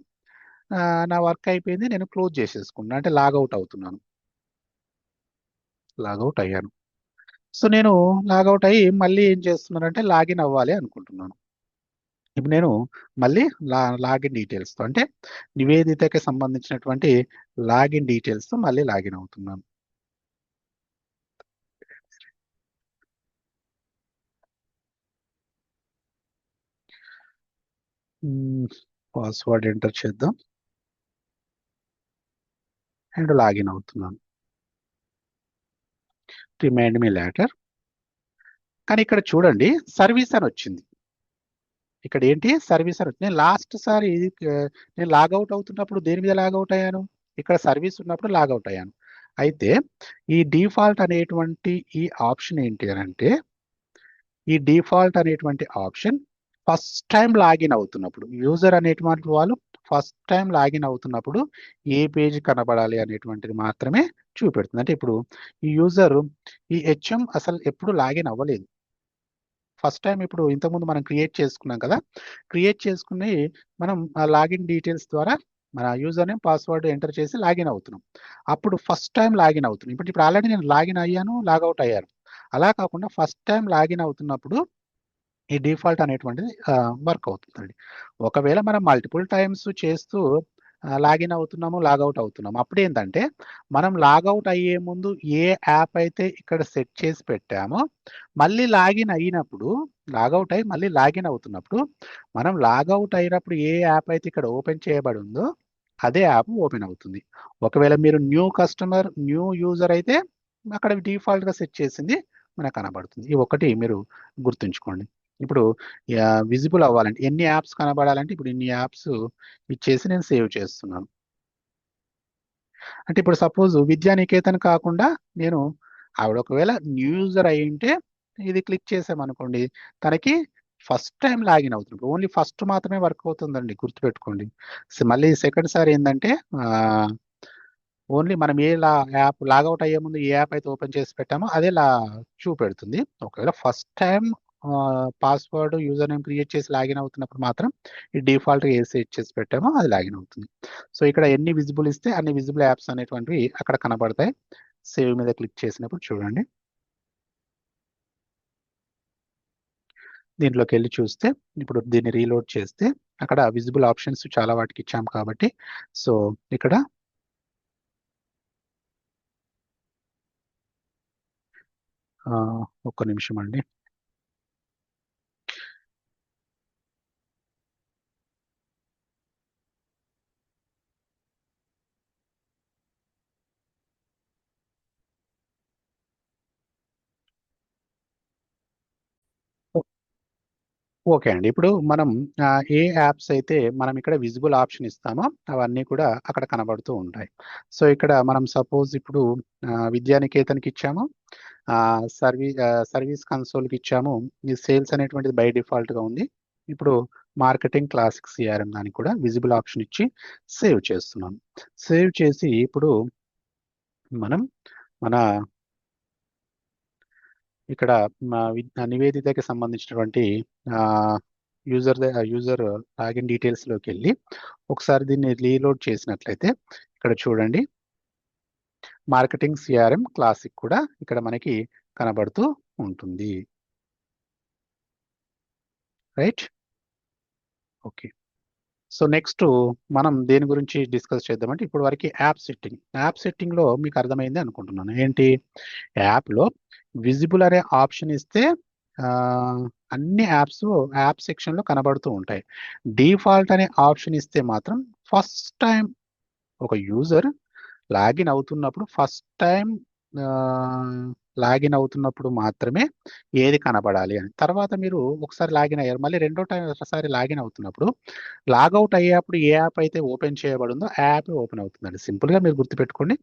నా వర్క్ అయిపోయింది. నేను క్లోజ్ చేసేసుకున్నాను. అంటే లాగౌట్ అవుతున్నాను. లాగౌట్ అయ్యాను. సో, నేను లాగౌట్ అయ్యి మళ్ళీ ఏం చేస్తున్నానంటే లాగిన్ అవ్వాలి అనుకుంటున్నాను. ఇప్పుడు నేను మళ్ళీ లాగిన్ డీటెయిల్స్‌తో అంటే నివేదితకి సంబంధించినటువంటి లాగిన్ డీటెయిల్స్‌తో మళ్ళీ లాగిన్ అవుతున్నాను. పాస్వర్డ్ ఎంటర్ చేద్దాం. అండ్ లాగిన్ అవుతున్నాను. Remind me later. కానీ ఇక్కడ చూడండి సర్వీస్ అని వచ్చింది. ఇక్కడ ఏంటి సర్వీస్ అని వచ్చింది. నేను లాస్ట్ సారి నేను లాగౌట్ అవుతున్నప్పుడు దేని మీద లాగౌట్ అయ్యాను? ఇక్కడ సర్వీస్ ఉన్నప్పుడు లాగౌట్ అయ్యాను. అయితే ఈ డిఫాల్ట్ అనేటువంటి ఈ ఆప్షన్ ఏంటి అనంటే ఈ డిఫాల్ట్ అనేటువంటి ఆప్షన్ ఫస్ట్ టైం లాగిన్ అవుతున్నప్పుడు యూజర్ అనేటువంటి వాళ్ళు ఫస్ట్ టైం లాగిన్ అవుతున్నప్పుడు ఏ పేజ్ కనబడాలి అనేటువంటిది మాత్రమే చూపెడుతుంది. అంటే ఇప్పుడు ఈ యూజర్ ఈ హెచ్ఎం అసలు ఎప్పుడు లాగిన్ అవ్వలేదు. ఫస్ట్ టైం ఇప్పుడు ఇంతకుముందు మనం క్రియేట్ చేసుకున్నాం కదా! క్రియేట్ చేసుకుని మనం ఆ లాగిన్ డీటెయిల్స్ ద్వారా మన యూజర్ నేమ్, పాస్వర్డ్ ఎంటర్ చేసి లాగిన్ అవుతున్నాం. అప్పుడు ఫస్ట్ టైమ్ లాగిన్ అవుతున్నాం. ఇప్పుడు ఆల్రెడీ నేను లాగిన్ అయ్యాను, లాగౌట్ అయ్యాను. అలా కాకుండా ఫస్ట్ టైమ్ లాగిన్ అవుతున్నప్పుడు ఈ డిఫాల్ట్ అనేటువంటిది వర్క్ అవుతుందండి. ఒకవేళ మనం మల్టిపుల్ టైమ్స్ చేస్తూ లాగిన్ అవుతున్నాము, లాగౌట్ అవుతున్నాము. అప్పుడేంటంటే మనం లాగౌట్ అయ్యే ముందు ఏ యాప్ అయితే ఇక్కడ సెట్ చేసి పెట్టామో మళ్ళీ లాగిన్ అయినప్పుడు లాగౌట్ అయ్యి మళ్ళీ లాగిన్ అవుతున్నప్పుడు మనం లాగౌట్ అయినప్పుడు ఏ యాప్ అయితే ఇక్కడ ఓపెన్ చేయబడి ఉందో అదే యాప్ ఓపెన్ అవుతుంది. ఒకవేళ మీరు న్యూ కస్టమర్, న్యూ యూజర్ అయితే అక్కడ డిఫాల్ట్‌గా సెట్ చేసింది మనకు కనబడుతుంది. ఈ ఒక్కటి మీరు గుర్తుంచుకోండి. ఇప్పుడు విజిబుల్ అవ్వాలంటే ఎన్ని యాప్స్ కనబడాలంటే ఇప్పుడు ఇన్ని యాప్స్ ఇచ్చేసి నేను సేవ్ చేస్తున్నాను. అంటే ఇప్పుడు సపోజ్ విద్యానికేతన్ కాకుండా నేను ఆవిడ ఒకవేళ న్యూ యూజర్ అయ్యుంటే ఇది క్లిక్ చేసామనుకోండి తనకి ఫస్ట్ టైమ్ లాగిన్ అవుతుంది. ఓన్లీ ఫస్ట్ మాత్రమే వర్క్ అవుతుందండి గుర్తుపెట్టుకోండి. మళ్ళీ సెకండ్ సారి ఏందంటే ఓన్లీ మనం యాప్ లాగౌట్ అయ్యే ముందు ఏ యాప్ అయితే ఓపెన్ చేసి పెట్టామో అదే చూపెడుతుంది. ఒకవేళ first time password, user name create చేసి లాగిన్ అవుతున్నప్పుడు మాత్రం ఈ డిఫాల్ట్‌గా ఏ సెట్ చేసి పెట్టామో అది లాగిన్ అవుతుంది. సో, ఇక్కడ ఎన్ని విజిబుల్ ఇస్తే అన్ని విజిబుల్ యాప్స్ అనేటువంటివి అక్కడ కనబడతాయి. సేవ్ మీద క్లిక్ చేసినప్పుడు చూడండి. దీంట్లోకెళ్ళి చూస్తే ఇప్పుడు దీన్ని రీలోడ్ చేస్తే అక్కడ విజిబుల్ ఆప్షన్స్ చాలా వాటికి ఇచ్చాం కాబట్టి సో, ఇక్కడ ఒక్క నిమిషం అండి. ఓకే అండి. ఇప్పుడు మనం ఏ యాప్స్ అయితే మనం ఇక్కడ విజిబుల్ ఆప్షన్ ఇస్తామో అవన్నీ కూడా అక్కడ కనబడుతూ ఉంటాయి. సో, ఇక్కడ మనం సపోజ్ ఇప్పుడు విద్యానికేతన్‌కి ఇచ్చాము. సర్వీస్ కన్సోల్‌కి ఇచ్చాము. ఈ సేల్స్ అనేటువంటిది బై డిఫాల్ట్‌గా ఉంది. ఇప్పుడు మార్కెటింగ్ క్లాసిక్ సీఆర్ఎం దానికి కూడా విజిబుల్ ఆప్షన్ ఇచ్చి సేవ్ చేస్తున్నాను. సేవ్ చేసి ఇప్పుడు మనం మన ఇక్కడ నివేదితకి సంబంధించినటువంటి ఆహ్, యూజర్ లాగిన్ డీటెయిల్స్‌లోకెళ్ళి ఒకసారి దీన్ని రీలోడ్ చేసినట్లయితే ఇక్కడ చూడండి మార్కెటింగ్ సీఆర్ఎం క్లాసిక్ కూడా ఇక్కడ మనకి కనబడుతూ ఉంటుంది. రైట్? ఓకే. సో నెక్స్ట్ మనం దేని గురించి డిస్కస్ చేద్దామంటే ఇప్పుడు వరకు యాప్ సెట్టింగ్లో మీకు అర్థమైంది అనుకుంటున్నాను. ఏంటి, యాప్లో విజిబుల్ అనే ఆప్షన్ ఇస్తే ఆ, అన్ని యాప్ సెక్షన్లో కనబడుతూ ఉంటాయి. డిఫాల్ట్ అనే ఆప్షన్ ఇస్తే మాత్రం ఫస్ట్ టైం ఒక యూజర్ లాగిన్ అవుతున్నప్పుడు లాగిన్ అవుతున్నప్పుడు మాత్రమే ఏది కనబడాలి అని. తర్వాత మీరు ఒకసారి లాగిన్ అయ్యారు, మళ్ళీ ఒకసారి లాగిన్ అవుతున్నప్పుడు లాగౌట్ అయ్యేప్పుడు ఏ యాప్ అయితే ఓపెన్ చేయబడిందో ఆ యాప్ ఓపెన్ అవుతుందండి. సింపుల్గా మీరు గుర్తుపెట్టుకోండి,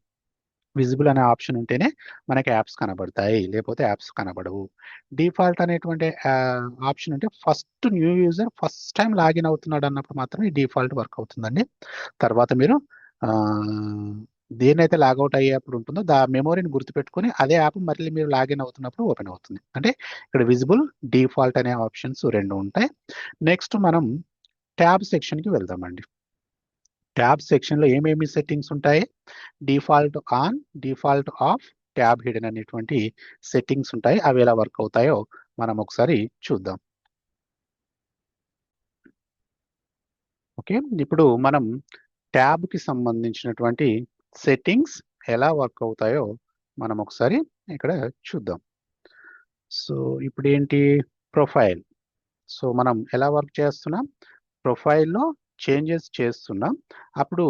విజిబుల్ అనే ఆప్షన్ ఉంటేనే మనకి యాప్స్ కనబడతాయి, లేకపోతే యాప్స్ కనబడవు. డిఫాల్ట్ అనేటువంటి ఆప్షన్ ఉంటే new user first time login అవుతున్నాడు అన్నప్పుడు మాత్రమే ఈ డిఫాల్ట్ వర్క్ అవుతుందండి. తర్వాత మీరు ఆ, దేన్నైతే లాగౌట్ అయ్యేప్పుడు ఉంటుందో మెమొరీని గుర్తుపెట్టుకొని అదే యాప్ మళ్ళీ మీరు లాగిన్ అవుతున్నప్పుడు ఓపెన్ అవుతుంది. అంటే ఇక్కడ విజిబుల్, డిఫాల్ట్ అనే ఆప్షన్స్ రెండు ఉంటాయి. నెక్స్ట్ మనం ట్యాబ్ సెక్షన్కి వెళ్దామండి. ట్యాబ్ సెక్షన్లో ఏమేమి సెట్టింగ్స్ ఉంటాయి, default on, default of, tab hidden అనేటువంటి సెట్టింగ్స్ ఉంటాయి. అవి ఎలా వర్క్ అవుతాయో మనం ఒకసారి చూద్దాం. ఓకే, ఇప్పుడు మనం ట్యాబ్కి సంబంధించినటువంటి సెట్టింగ్స్ ఎలా వర్క్ అవుతాయో మనం ఒకసారి ఇక్కడ చూద్దాం. సో ఇప్పుడు ఏంటి, ప్రొఫైల్. సో మనం ఎలా వర్క్ చేస్తున్నాం, ప్రొఫైల్లో చేంజెస్ చేస్తున్నాం. అప్పుడు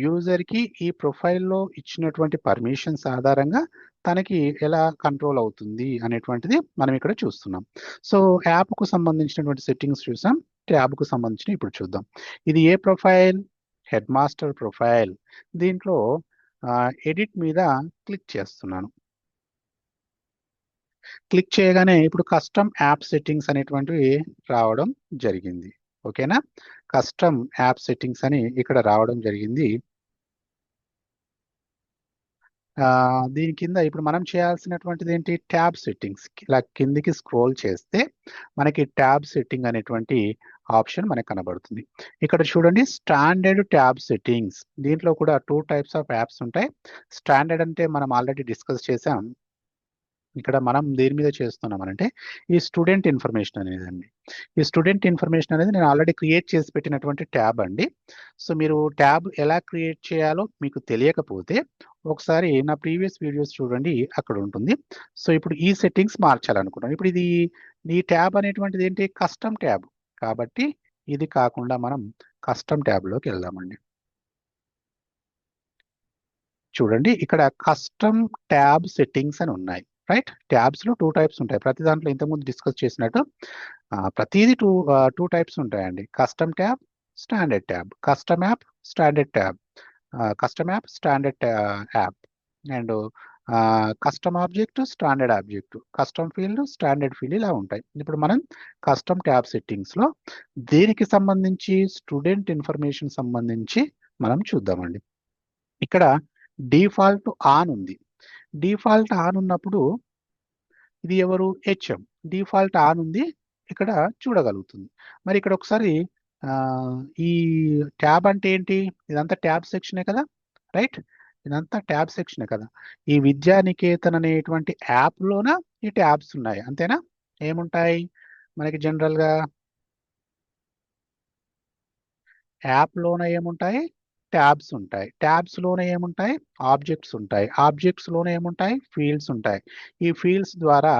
యూజర్కి ఈ ప్రొఫైల్లో ఇచ్చినటువంటి పర్మిషన్స్ ఆధారంగా తనకి ఎలా కంట్రోల్ అవుతుంది అనేటువంటిది మనం ఇక్కడ చూస్తున్నాం. సో యాప్కు సంబంధించినటువంటి సెట్టింగ్స్ చూసాం, ట్యాబ్కు సంబంధించిన ఇప్పుడు చూద్దాం. ఇది ఏ ప్రొఫైల్, హెడ్ మాస్టర్ ప్రొఫైల్. దీంట్లో ఎడిట్ మీద క్లిక్ చేస్తున్నాను. క్లిక్ చేయగానే ఇప్పుడు కస్టమ్ యాప్ సెట్టింగ్స్ అనేటువంటివి రావడం జరిగింది. ఓకేనా, కస్టమ్ యాప్ సెట్టింగ్స్ అని ఇక్కడ రావడం జరిగింది. దీని కింద ఇప్పుడు మనం చేయాల్సినటువంటిది ఏంటి, ట్యాబ్ సెట్టింగ్స్. ఇలా కిందికి స్క్రోల్ చేస్తే మనకి ట్యాబ్ సెట్టింగ్ అనేటువంటి ఆప్షన్ మనకు కనబడుతుంది. ఇక్కడ చూడండి, స్టాండర్డ్ ట్యాబ్ సెట్టింగ్స్. దీంట్లో కూడా 2 టైప్స్ ఆఫ్ యాప్స్ ఉంటాయి. స్టాండర్డ్ అంటే మనం ఆల్రెడీ డిస్కస్ చేసాం. ఇక్కడ మనం దేని మీద చేస్తున్నామనంటే ఈ స్టూడెంట్ ఇన్ఫర్మేషన్ అనేదండి. ఈ స్టూడెంట్ ఇన్ఫర్మేషన్ అనేది నేను ఆల్రెడీ క్రియేట్ చేసి పెట్టినటువంటి ట్యాబ్ అండి. సో మీరు ట్యాబ్ ఎలా క్రియేట్ చేయాలో మీకు తెలియకపోతే ఒకసారి నా ప్రీవియస్ వీడియోస్ చూడండి, అక్కడ ఉంటుంది. సో ఇప్పుడు ఈ సెట్టింగ్స్ మార్చాలనుకున్నాను. ఇప్పుడు ఈ ట్యాబ్ అనేటువంటిది ఏంటి, కస్టమ్ ట్యాబ్ కాబట్టి ఇది కాకుండా మనం కస్టమ్ ట్యాబ్లోకి వెళ్దామండి. చూడండి, ఇక్కడ కస్టమ్ ట్యాబ్ సెట్టింగ్స్ అని ఉన్నాయి. రైట్, ట్యాబ్స్ లో 2 టైప్స్ ఉంటాయి. ప్రతి దాంట్లో ఇంతకుముందు డిస్కస్ చేసినట్టు ప్రతిదీ టూ టైప్స్ ఉంటాయండి. Custom tab, standard tab. Custom app, standard tab. Custom app, standard app. And custom object, standard object. Custom field, standard field, ఇలా ఉంటాయి. ఇప్పుడు మనం కస్టమ్ ట్యాబ్ సెట్టింగ్స్ లో దీనికి సంబంధించి స్టూడెంట్ ఇన్ఫర్మేషన్ సంబంధించి మనం చూద్దామండి. ఇక్కడ డిఫాల్ట్ ఆన్ ఉంది. డిఫాల్ట్ ఆన్ ఉన్నప్పుడు ఇది ఎవరు, హెచ్ఎం. డిఫాల్ట్ ఆన్ ఉంది, ఇక్కడ చూడగలుగుతుంది. మరి ఇక్కడ ఒకసారి ఆ, ఈ ట్యాబ్ అంటే ఏంటి, ఇదంతా ట్యాబ్ సెక్షనే కదా, రైట్. ఇదంతా ట్యాబ్ సెక్షనే కదా. ఈ విద్యానికేతన్ అనేటువంటి యాప్లోన ఈ ట్యాబ్స్ ఉన్నాయి, అంతేనా. ఏముంటాయి మనకి జనరల్గా యాప్లోన ఏముంటాయి, ట్యాబ్స్ ఉంటాయి. ట్యాబ్స్ లోనే ఏముంటాయి, ఆబ్జెక్ట్స్ ఉంటాయి. ఆబ్జెక్ట్స్ లోనే ఏముంటాయి, ఫీల్డ్స్ ఉంటాయి. ఈ ఫీల్డ్స్ ద్వారా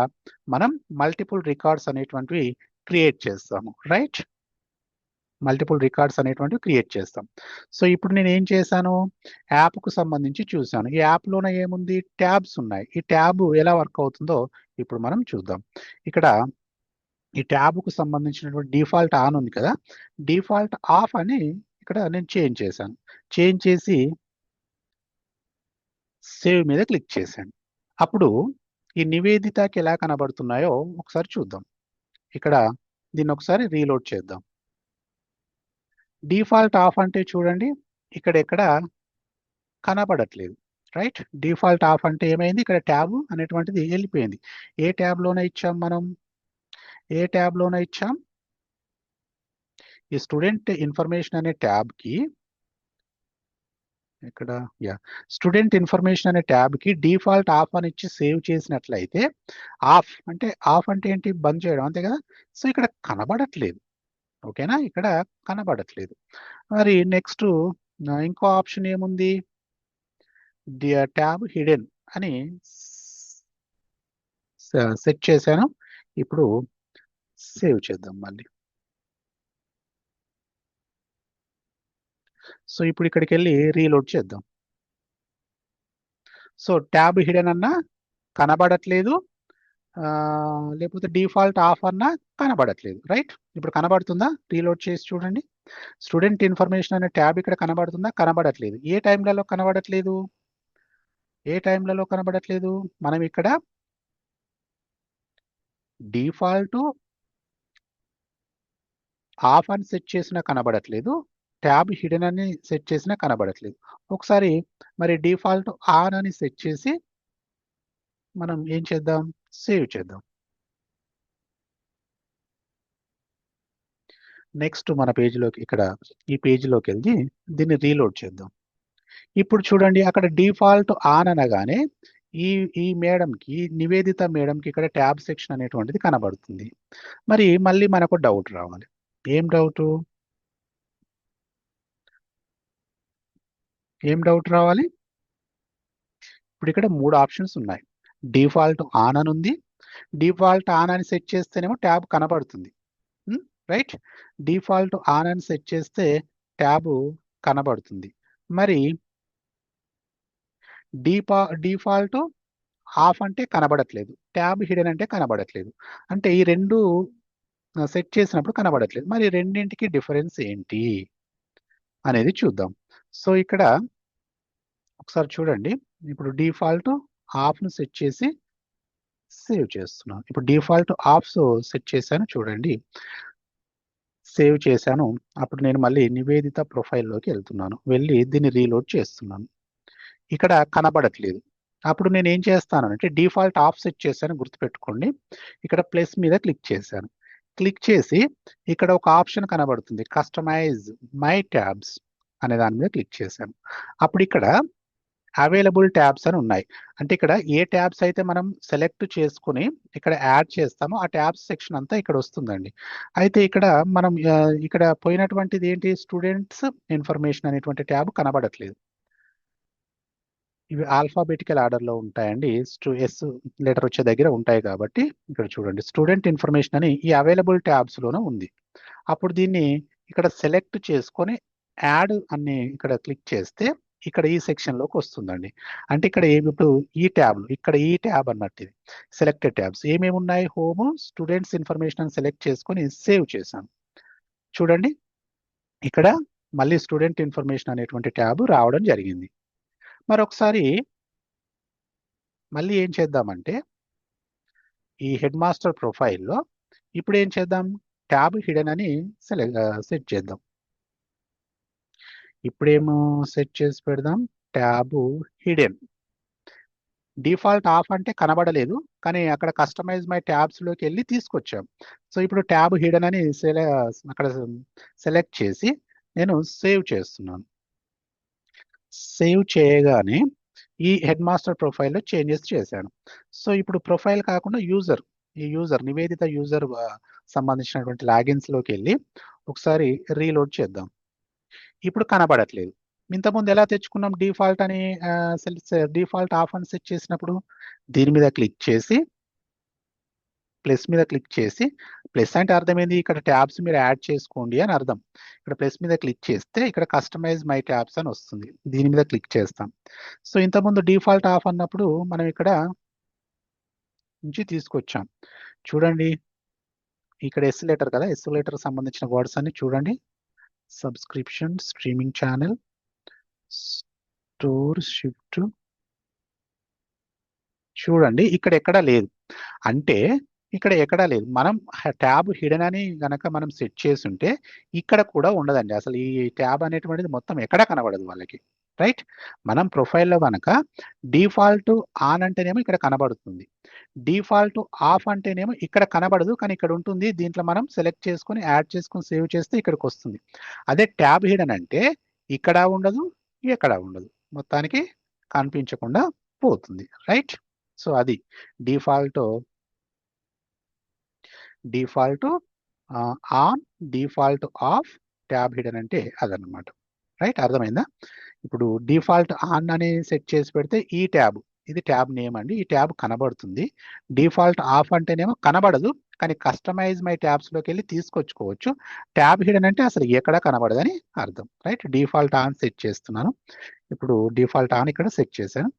మనం మల్టిపుల్ రికార్డ్స్ అనేటువంటివి క్రియేట్ చేస్తాము, రైట్. మల్టిపుల్ రికార్డ్స్ అనేటువంటివి క్రియేట్ చేస్తాం. సో ఇప్పుడు నేను ఏం చేశాను, యాప్కు సంబంధించి చూశాను. ఈ యాప్లోనే ఏముంది, ట్యాబ్స్ ఉన్నాయి. ఈ ట్యాబ్ ఎలా వర్క్ అవుతుందో ఇప్పుడు మనం చూద్దాం. ఇక్కడ ఈ ట్యాబ్కు సంబంధించినటువంటి డిఫాల్ట్ ఆన్ ఉంది కదా, డిఫాల్ట్ ఆఫ్ అని ఇక్కడ నేను చేంజ్ చేశాను. చేంజ్ చేసి సేవ్ మీద క్లిక్ చేశాను. అప్పుడు ఈ నివేదితకి ఎలా కనబడుతున్నాయో ఒకసారి చూద్దాం. ఇక్కడ దీన్ని ఒకసారి రీలోడ్ చేద్దాం. డిఫాల్ట్ ఆఫ్ అంటే చూడండి, ఇక్కడ ఎక్కడ కనబడట్లేదు, రైట్. డిఫాల్ట్ ఆఫ్ అంటే ఏమైంది, ఇక్కడ ట్యాబ్ అనేటువంటిది వెళ్ళిపోయింది. ఏ ట్యాబ్లోనే ఇచ్చాం మనం, ఏ ట్యాబ్లోనే ఇచ్చాం, ఈ స్టూడెంట్ ఇన్ఫర్మేషన్ అనే ట్యాబ్కి, ఇక్కడ స్టూడెంట్ ఇన్ఫర్మేషన్ అనే ట్యాబ్ కి డిఫాల్ట్ ఆఫ్ అని ఇచ్చి సేవ్ చేసినట్లయితే, ఆఫ్ అంటే ఏంటి, బంద్ చేయడం, అంతే కదా. సో ఇక్కడ కనబడట్లేదు. ఓకేనా? ఇక్కడ కనబడట్లేదు. మరి నెక్స్ట్ ఇంకో ఆప్షన్ ఏముంది? ట్యాబ్ హిడెన్ అని సెట్ చేశాను. ఇప్పుడు సేవ్ చేద్దాం మళ్ళీ. సో ఇప్పుడు ఇక్కడికెళ్ళి రీలోడ్ చేద్దాం. సో ట్యాబ్ హిడెన్ అన్నా కనబడట్లేదు. లేకపోతే డిఫాల్ట్ ఆఫ్ అన్నా కనబడట్లేదు. రైట్? ఇప్పుడు కనబడుతుందా? రీలోడ్ చేసి చూడండి. స్టూడెంట్ ఇన్ఫర్మేషన్ అనే ట్యాబ్ ఇక్కడ కనబడుతుందా? కనబడట్లేదు. ఏ టైంలలో కనబడట్లేదు? ఏ టైంలలో కనబడట్లేదు? మనం ఇక్కడ డిఫాల్ట్ ఆఫ్ అని సెట్ చేసినా కనబడట్లేదు. ట్యాబ్ హిడెన్ అని సెట్ చేసినా కనబడట్లేదు. ఒకసారి మరి డిఫాల్ట్ ఆన్ అని సెట్ చేసి మనం ఏం చేద్దాం? సేవ్ చేద్దాం. నెక్స్ట్ మన పేజీలోకి ఇక్కడ ఈ పేజీలోకి వెళ్ళి దీన్ని రీలోడ్ చేద్దాం. ఇప్పుడు చూడండి అక్కడ డిఫాల్ట్ ఆన్ అనగానే ఈ ఈ మేడంకి నివేదిత మేడంకి ఇక్కడ ట్యాబ్ సెక్షన్ అనేటువంటిది కనబడుతుంది. మరి మళ్ళీ మనకు డౌట్ రావాలి. ఏం డౌట్? ఏం డౌట్ రావాలి? ఇప్పుడు ఇక్కడ 3 ఆప్షన్స్ ఉన్నాయి. డిఫాల్ట్ ఆన్ అని ఉంది. డిఫాల్ట్ ఆన్ అని సెట్ చేస్తేనేమో ట్యాబ్ కనబడుతుంది. రైట్? డిఫాల్ట్ ఆన్ అని సెట్ చేస్తే ట్యాబ్ కనబడుతుంది. మరి డిఫాల్ట్ ఆఫ్ అంటే కనబడట్లేదు. ట్యాబ్ హిడెన్ అంటే కనబడట్లేదు. అంటే ఈ 2 సెట్ చేసినప్పుడు కనబడట్లేదు. మరి రెండింటికి డిఫరెన్స్ ఏంటి అనేది చూద్దాం. సో ఇక్కడ ఒకసారి చూడండి. ఇప్పుడు డిఫాల్ట్ ఆఫ్‌ను సెట్ చేసి సేవ్ చేస్తున్నాను. ఇప్పుడు డిఫాల్ట్ ఆఫ్ సెట్ చేశాను చూడండి. సేవ్ చేశాను. అప్పుడు నేను మళ్ళీ నివేదిత ప్రొఫైల్‌లోకి వెళ్తున్నాను. వెళ్ళి దీన్ని రీలోడ్ చేస్తున్నాను. ఇక్కడ కనబడట్లేదు. అప్పుడు నేనేం చేస్తానంటే డిఫాల్ట్ ఆఫ్ సెట్ చేశాను గుర్తుపెట్టుకోండి. ఇక్కడ ప్లస్ మీద క్లిక్ చేశాను. క్లిక్ చేసి ఇక్కడ ఒక ఆప్షన్ కనబడుతుంది. కస్టమైజ్ మై ట్యాబ్స్ అనే దాని మీద క్లిక్ చేశాను. అప్పుడు ఇక్కడ అవైలబుల్ ట్యాబ్స్ అని ఉన్నాయి. అంటే ఇక్కడ ఏ ట్యాబ్స్ అయితే మనం సెలెక్ట్ చేసుకొని ఇక్కడ యాడ్ చేస్తామో ఆ ట్యాబ్స్ సెక్షన్ అంతా ఇక్కడ వస్తుందండి. అయితే ఇక్కడ మనం ఇక్కడ పోయినటువంటిది ఏంటి? స్టూడెంట్స్ ఇన్ఫర్మేషన్ అనేటువంటి ట్యాబ్ కనబడట్లేదు. ఇవి ఆల్ఫాబెటికల్ ఆర్డర్‌లో ఉంటాయండి. ఎస్ లెటర్ వచ్చే దగ్గర ఉంటాయి కాబట్టి ఇక్కడ చూడండి. స్టూడెంట్ ఇన్ఫర్మేషన్ అని ఈ అవైలబుల్ ట్యాబ్స్‌లోనే ఉంది. అప్పుడు దీన్ని ఇక్కడ సెలెక్ట్ చేసుకొని యాడ్ అని ఇక్కడ క్లిక్ చేస్తే ఇక్కడ ఈ సెక్షన్‌లోకి వస్తుందండి. అంటే ఇక్కడ ఇప్పుడు ఈ ట్యాబ్‌లో ఇక్కడ ఈ ట్యాబ్ అన్నట్టు ఇది. సెలెక్టెడ్ ట్యాబ్స్ ఏమేమి ఉన్నాయి? హోమ్, స్టూడెంట్స్ ఇన్ఫర్మేషన్ అని సెలెక్ట్ చేసుకొని సేవ్ చేశాను. చూడండి ఇక్కడ మళ్ళీ స్టూడెంట్ ఇన్ఫర్మేషన్ అనేటువంటి ట్యాబ్ రావడం జరిగింది. మరొకసారి మళ్ళీ ఏం చేద్దామంటే ఈ హెడ్ మాస్టర్ ప్రొఫైల్‌లో ఇప్పుడు ఏం చేద్దాం? ట్యాబ్ హిడెన్ అని సెట్ చేద్దాం. ఇప్పుడేమో సెట్ చేసి పెడదాం. Tab hidden. డిఫాల్ట్ ఆఫ్ అంటే కనబడలేదు. కానీ అక్కడ కస్టమైజ్ మై ట్యాబ్స్‌లోకి వెళ్లి తీసుకొచ్చాం. సో ఇప్పుడు ట్యాబ్ హిడెన్ అని అక్కడ సెలెక్ట్ చేసి నేను సేవ్ చేస్తున్నాను. సేవ్ చేయగానే ఈ హెడ్ మాస్టర్ ప్రొఫైల్‌లో చేంజెస్ చేశాను. సో ఇప్పుడు ప్రొఫైల్ కాకుండా ఈ యూజర్ నివేదిత యూజర్ సంబంధించినటువంటి లాగిన్స్‌లోకెళ్ళి ఒకసారి రీలోడ్ చేద్దాం. ఇప్పుడు కనబడట్లేదు. ఇంతకుముందు ఎలా తెచ్చుకున్నాం డిఫాల్ట్ అని డిఫాల్ట్ ఆఫ్ అని సెట్ చేసినప్పుడు దీని మీద క్లిక్ చేసి ప్లస్ మీద క్లిక్ చేసి ప్లస్ అంటే అర్థమైంది ఇక్కడ ట్యాబ్స్ మీరు యాడ్ చేసుకోండి అని అర్థం. ఇక్కడ ప్లస్ మీద క్లిక్ చేస్తే ఇక్కడ కస్టమైజ్ మై ట్యాబ్స్ అని వస్తుంది. దీని మీద క్లిక్ చేస్తాం. సో ఇంతకుముందు డిఫాల్ట్ ఆఫ్ అన్నప్పుడు మనం ఇక్కడ నుంచి తీసుకొచ్చాం. చూడండి ఇక్కడ ఎస్ లెటర్ కదా! ఎస్ లెటర్ సంబంధించిన వర్డ్స్ అన్ని చూడండి. Subscription, streaming channel, store, shift చూడండి ఇక్కడ ఎక్కడా లేదు. అంటే ఇక్కడ ఎక్కడా లేదు. మనం ట్యాబ్ హిడెన్ అని గనక మనం సెట్ చేసుంటే ఇక్కడ కూడా ఉండదండి. అసలు ఈ ట్యాబ్ అనేటువంటిది మొత్తం ఎక్కడా కనబడదు వాళ్ళకి. రైట్? మనం ప్రొఫైల్‌లో గనక డిఫాల్ట్ ఆన్ అంటేనేమో ఇక్కడ కనబడుతుంది. డిఫాల్ట్ ఆఫ్ అంటేనేమో ఇక్కడ కనబడదు. కానీ ఇక్కడ ఉంటుంది. దీంట్లో మనం సెలెక్ట్ చేసుకొని, యాడ్ చేసుకొని, సేవ్ చేస్తే ఇక్కడికొస్తుంది. అదే ట్యాబ్ హిడెన్ అంటే ఇక్కడ ఉండదు, ఎక్కడ ఉండదు. మొత్తానికి కనిపించకుండా పోతుంది. రైట్? సో అది default on default of tab hidden అంటే అదనమాట. రైట్, అర్థమైందా? ఇప్పుడు డిఫాల్ట్ ఆన్ అని సెట్ చేసి పెడితే ఈ ట్యాబ్, ఇది ట్యాబ్ నేమ్ అండి, ఈ ట్యాబ్ కనబడుతుంది. డిఫాల్ట్ ఆఫ్ అంటేనేమో కనబడదు, కానీ కస్టమైజ్ మై ట్యాబ్స్లోకి వెళ్ళి తీసుకొచ్చుకోవచ్చు. ట్యాబ్ హిడెన్ అంటే అసలు ఎక్కడా కనబడదని అర్థం. రైట్, డిఫాల్ట్ ఆన్ సెట్ చేస్తున్నాను. ఇప్పుడు డిఫాల్ట్ ఆన్ ఇక్కడ సెట్ చేశాను.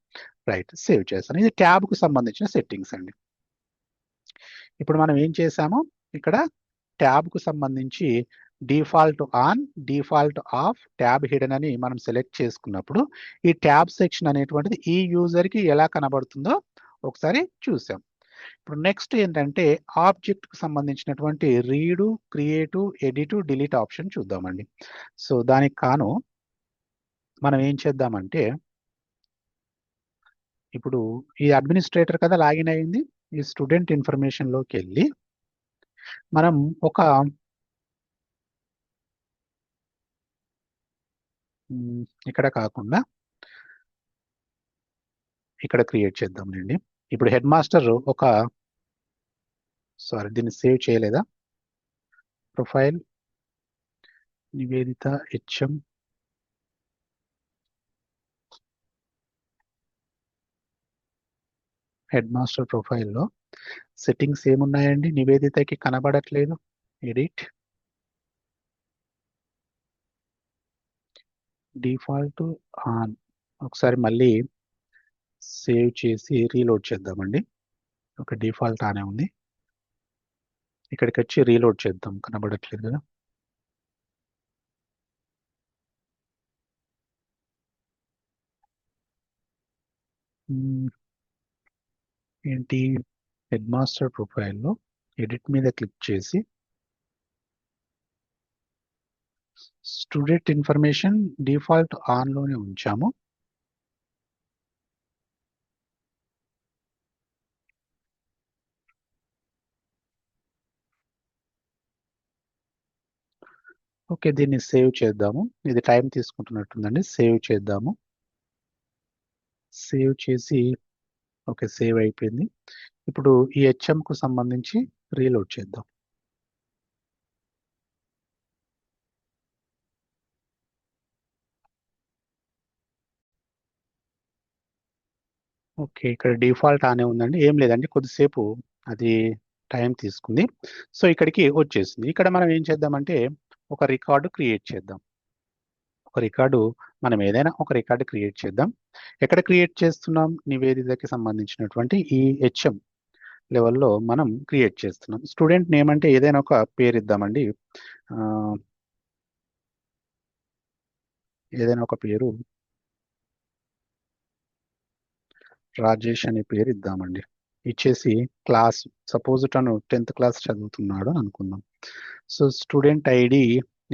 రైట్, సేవ్ చేశాను. ఇది ట్యాబ్కు సంబంధించిన సెట్టింగ్స్ అండి. ఇప్పుడు మనం ఏం చేసాము, ఇక్కడ ట్యాబ్కు సంబంధించి default on, default of, tab hidden అని మనం సెలెక్ట్ చేసుకున్నప్పుడు ఈ ట్యాబ్ సెక్షన్ అనేటువంటిది ఈ యూజర్కి ఎలా కనబడుతుందో ఒకసారి చూసాం. ఇప్పుడు నెక్స్ట్ ఏంటంటే ఆబ్జెక్ట్కి సంబంధించినటువంటి రీడు, క్రియేటు, ఎడిటు, డిలీట్ ఆప్షన్ చూద్దామండి. సో దానికి కాను మనం ఏం చేద్దామంటే, ఇప్పుడు ఈ అడ్మినిస్ట్రేటర్ కదా లాగిన్ అయింది, ఈ స్టూడెంట్ ఇన్ఫర్మేషన్లోకి వెళ్ళి మనం ఒక ఇక్కడ కాకుండా ఇక్కడ క్రియేట్ చేద్దాంలేండి. ఇప్పుడు హెడ్ మాస్టర్ ఒక దీన్ని సేవ్ చేయలేదా, profile Nivedita HM, head master ప్రొఫైల్లో సెట్టింగ్స్ ఏమున్నాయండి, నివేదితకి కనబడట్లేదు. Edit, default on. ఒకసారి మళ్ళీ సేవ్ చేసి రీలోడ్ చేద్దామండి. ఒక డిఫాల్ట్ ఆనే ఉంది, ఇక్కడికి వచ్చి రీలోడ్ చేద్దాం, కనబడట్లేదు కదా. ఏంటి, హెడ్ మాస్టర్ ప్రొఫైల్లో ఎడిట్ మీద క్లిక్ చేసి స్టూడెంట్ ఇన్ఫర్మేషన్ డిఫాల్ట్ ఆన్లోనే ఉంచాము. ఓకే, దీన్ని సేవ్ చేద్దాము. ఇది టైం తీసుకుంటున్నట్టుందండి, సేవ్ చేద్దాము. సేవ్ చేసి ఓకే, సేవ్ అయిపోయింది. ఇప్పుడు ఈ హెచ్ఎంకు సంబంధించి రీలోడ్ చేద్దాం. ఓకే, ఇక్కడ డిఫాల్ట్ ఆనే ఉందండి, ఏం లేదండి, కొద్దిసేపు అది టైం తీసుకుంది. సో ఇక్కడికి వచ్చేసింది. ఇక్కడ మనం ఏం చేద్దామంటే ఒక రికార్డు క్రియేట్ చేద్దాం. ఒక రికార్డు, మనం ఏదైనా ఒక రికార్డు క్రియేట్ చేద్దాం. ఎక్కడ క్రియేట్ చేస్తున్నాం, నివేదితకి సంబంధించినటువంటి ఈ హెచ్ఎం లెవెల్లో మనం క్రియేట్ చేస్తున్నాం. స్టూడెంట్ నేమ్ అంటే ఏదైనా ఒక పేరు ఇద్దామండి, ఏదైనా ఒక పేరు, రాజేష్ అనే పేరు ఇద్దామండి. ఇచ్చేసి క్లాస్, సపోజ్ తను 10th క్లాస్ చదువుతున్నాడు అని అనుకుందాం. సో స్టూడెంట్ ఐడి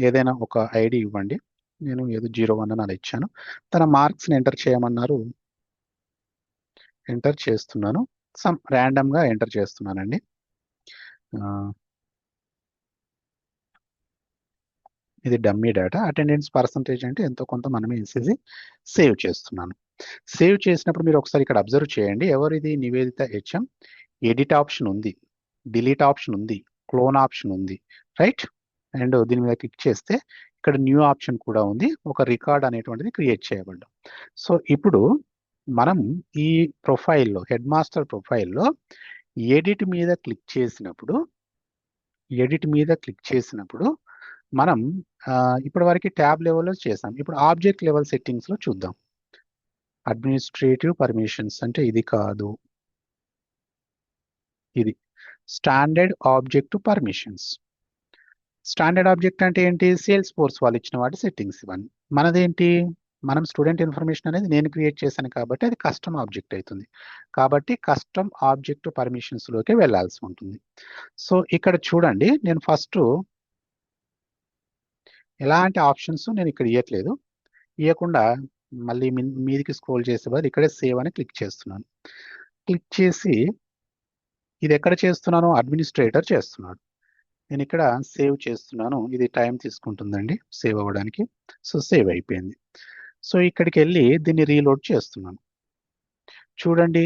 ఏదైనా ఒక ఐడి ఇవ్వండి, నేను ఏదో 01 అని అలా ఇచ్చాను. తన మార్క్స్ని ఎంటర్ చేయమన్నారు, ఎంటర్ చేస్తున్నాను. సమ్ ర్యాండమ్గా ఎంటర్ చేస్తున్నానండి. ఇది డమ్మీ డేటా, అటెండెన్స్ పర్సంటేజ్ అంటే ఎంతో కొంత మనమే వేసేసి సేవ్ చేస్తున్నాను. సేవ్ చేసినప్పుడు మీరు ఒకసారి ఇక్కడ అబ్జర్వ్ చేయండి, ఎవరిది, నివేదిత హెచ్ఎం. ఎడిట్ ఆప్షన్ ఉంది, డిలీట్ ఆప్షన్ ఉంది, క్లోన్ ఆప్షన్ ఉంది. రైట్, అండ్ దీని మీద క్లిక్ చేస్తే ఇక్కడ న్యూ ఆప్షన్ కూడా ఉంది, ఒక రికార్డ్ అనేటువంటిది క్రియేట్ చేయబడ్డాం. సో ఇప్పుడు మనం ఈ ప్రొఫైల్లో, హెడ్ మాస్టర్ ప్రొఫైల్లో ఎడిట్ మీద క్లిక్ చేసినప్పుడు, మనం ఇప్పటి వరకు ట్యాబ్ లెవెల్లో చేసాం. ఇప్పుడు ఆబ్జెక్ట్ లెవెల్ సెట్టింగ్స్లో చూద్దాం. అడ్మినిస్ట్రేటివ్ పర్మిషన్స్ అంటే ఇది కాదు, ఇది standard object permissions. Standard object అంటే ఏంటి, సేల్స్ ఫోర్స్ వాళ్ళు ఇచ్చిన వాటి సెట్టింగ్స్ ఇవన్నీ. మనదేంటి, మనం స్టూడెంట్ ఇన్ఫర్మేషన్ అనేది నేను క్రియేట్ చేశాను కాబట్టి అది కస్టమ్ ఆబ్జెక్ట్ అవుతుంది. కాబట్టి కస్టమ్ ఆబ్జెక్ట్ పర్మిషన్స్లోకి వెళ్ళాల్సి ఉంటుంది. సో ఇక్కడ చూడండి, నేను ఫస్ట్ ఎలాంటి ఆప్షన్స్ నేను ఇక్కడ ఇవ్వట్లేదు, ఇవ్వకుండా మళ్ళీ మీదికి స్క్రోల్ చేసే బదులు ఇక్కడే సేవ్ అని క్లిక్ చేస్తున్నాను. క్లిక్ చేసి ఇది ఎక్కడ చేస్తున్నాను, అడ్మినిస్ట్రేటర్ చేస్తున్నాడు. నేను ఇక్కడ సేవ్ చేస్తున్నాను, ఇది టైం తీసుకుంటుందండి సేవ్ అవ్వడానికి. సో సేవ్ అయిపోయింది. సో ఇక్కడికి వెళ్ళి దీన్ని రీలోడ్ చేస్తున్నాను. చూడండి,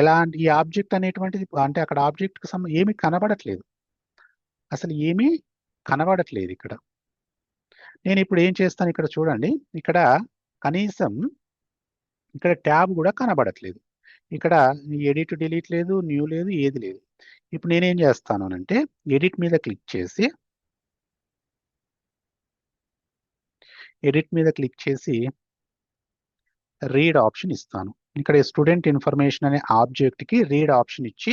ఎలాంటి ఈ ఆబ్జెక్ట్ అనేటువంటిది అంటే అక్కడ ఆబ్జెక్ట్కి ఏమీ కనబడట్లేదు, అసలు ఏమీ కనబడట్లేదు ఇక్కడ. నేను ఇప్పుడు ఏం చేస్తాను ఇక్కడ చూడండి, ఇక్కడ కనీసం ఇక్కడ ట్యాబ్ కూడా కనబడట్లేదు. ఇక్కడ ఎడిట్ డిలీట్ లేదు, న్యూ లేదు, ఏది లేదు. ఇప్పుడు నేనేం చేస్తాను అంటే ఎడిట్ మీద క్లిక్ చేసి రీడ్ ఆప్షన్ ఇస్తాను. ఇక్కడ స్టూడెంట్ ఇన్ఫర్మేషన్ అనే ఆబ్జెక్ట్కి రీడ్ ఆప్షన్ ఇచ్చి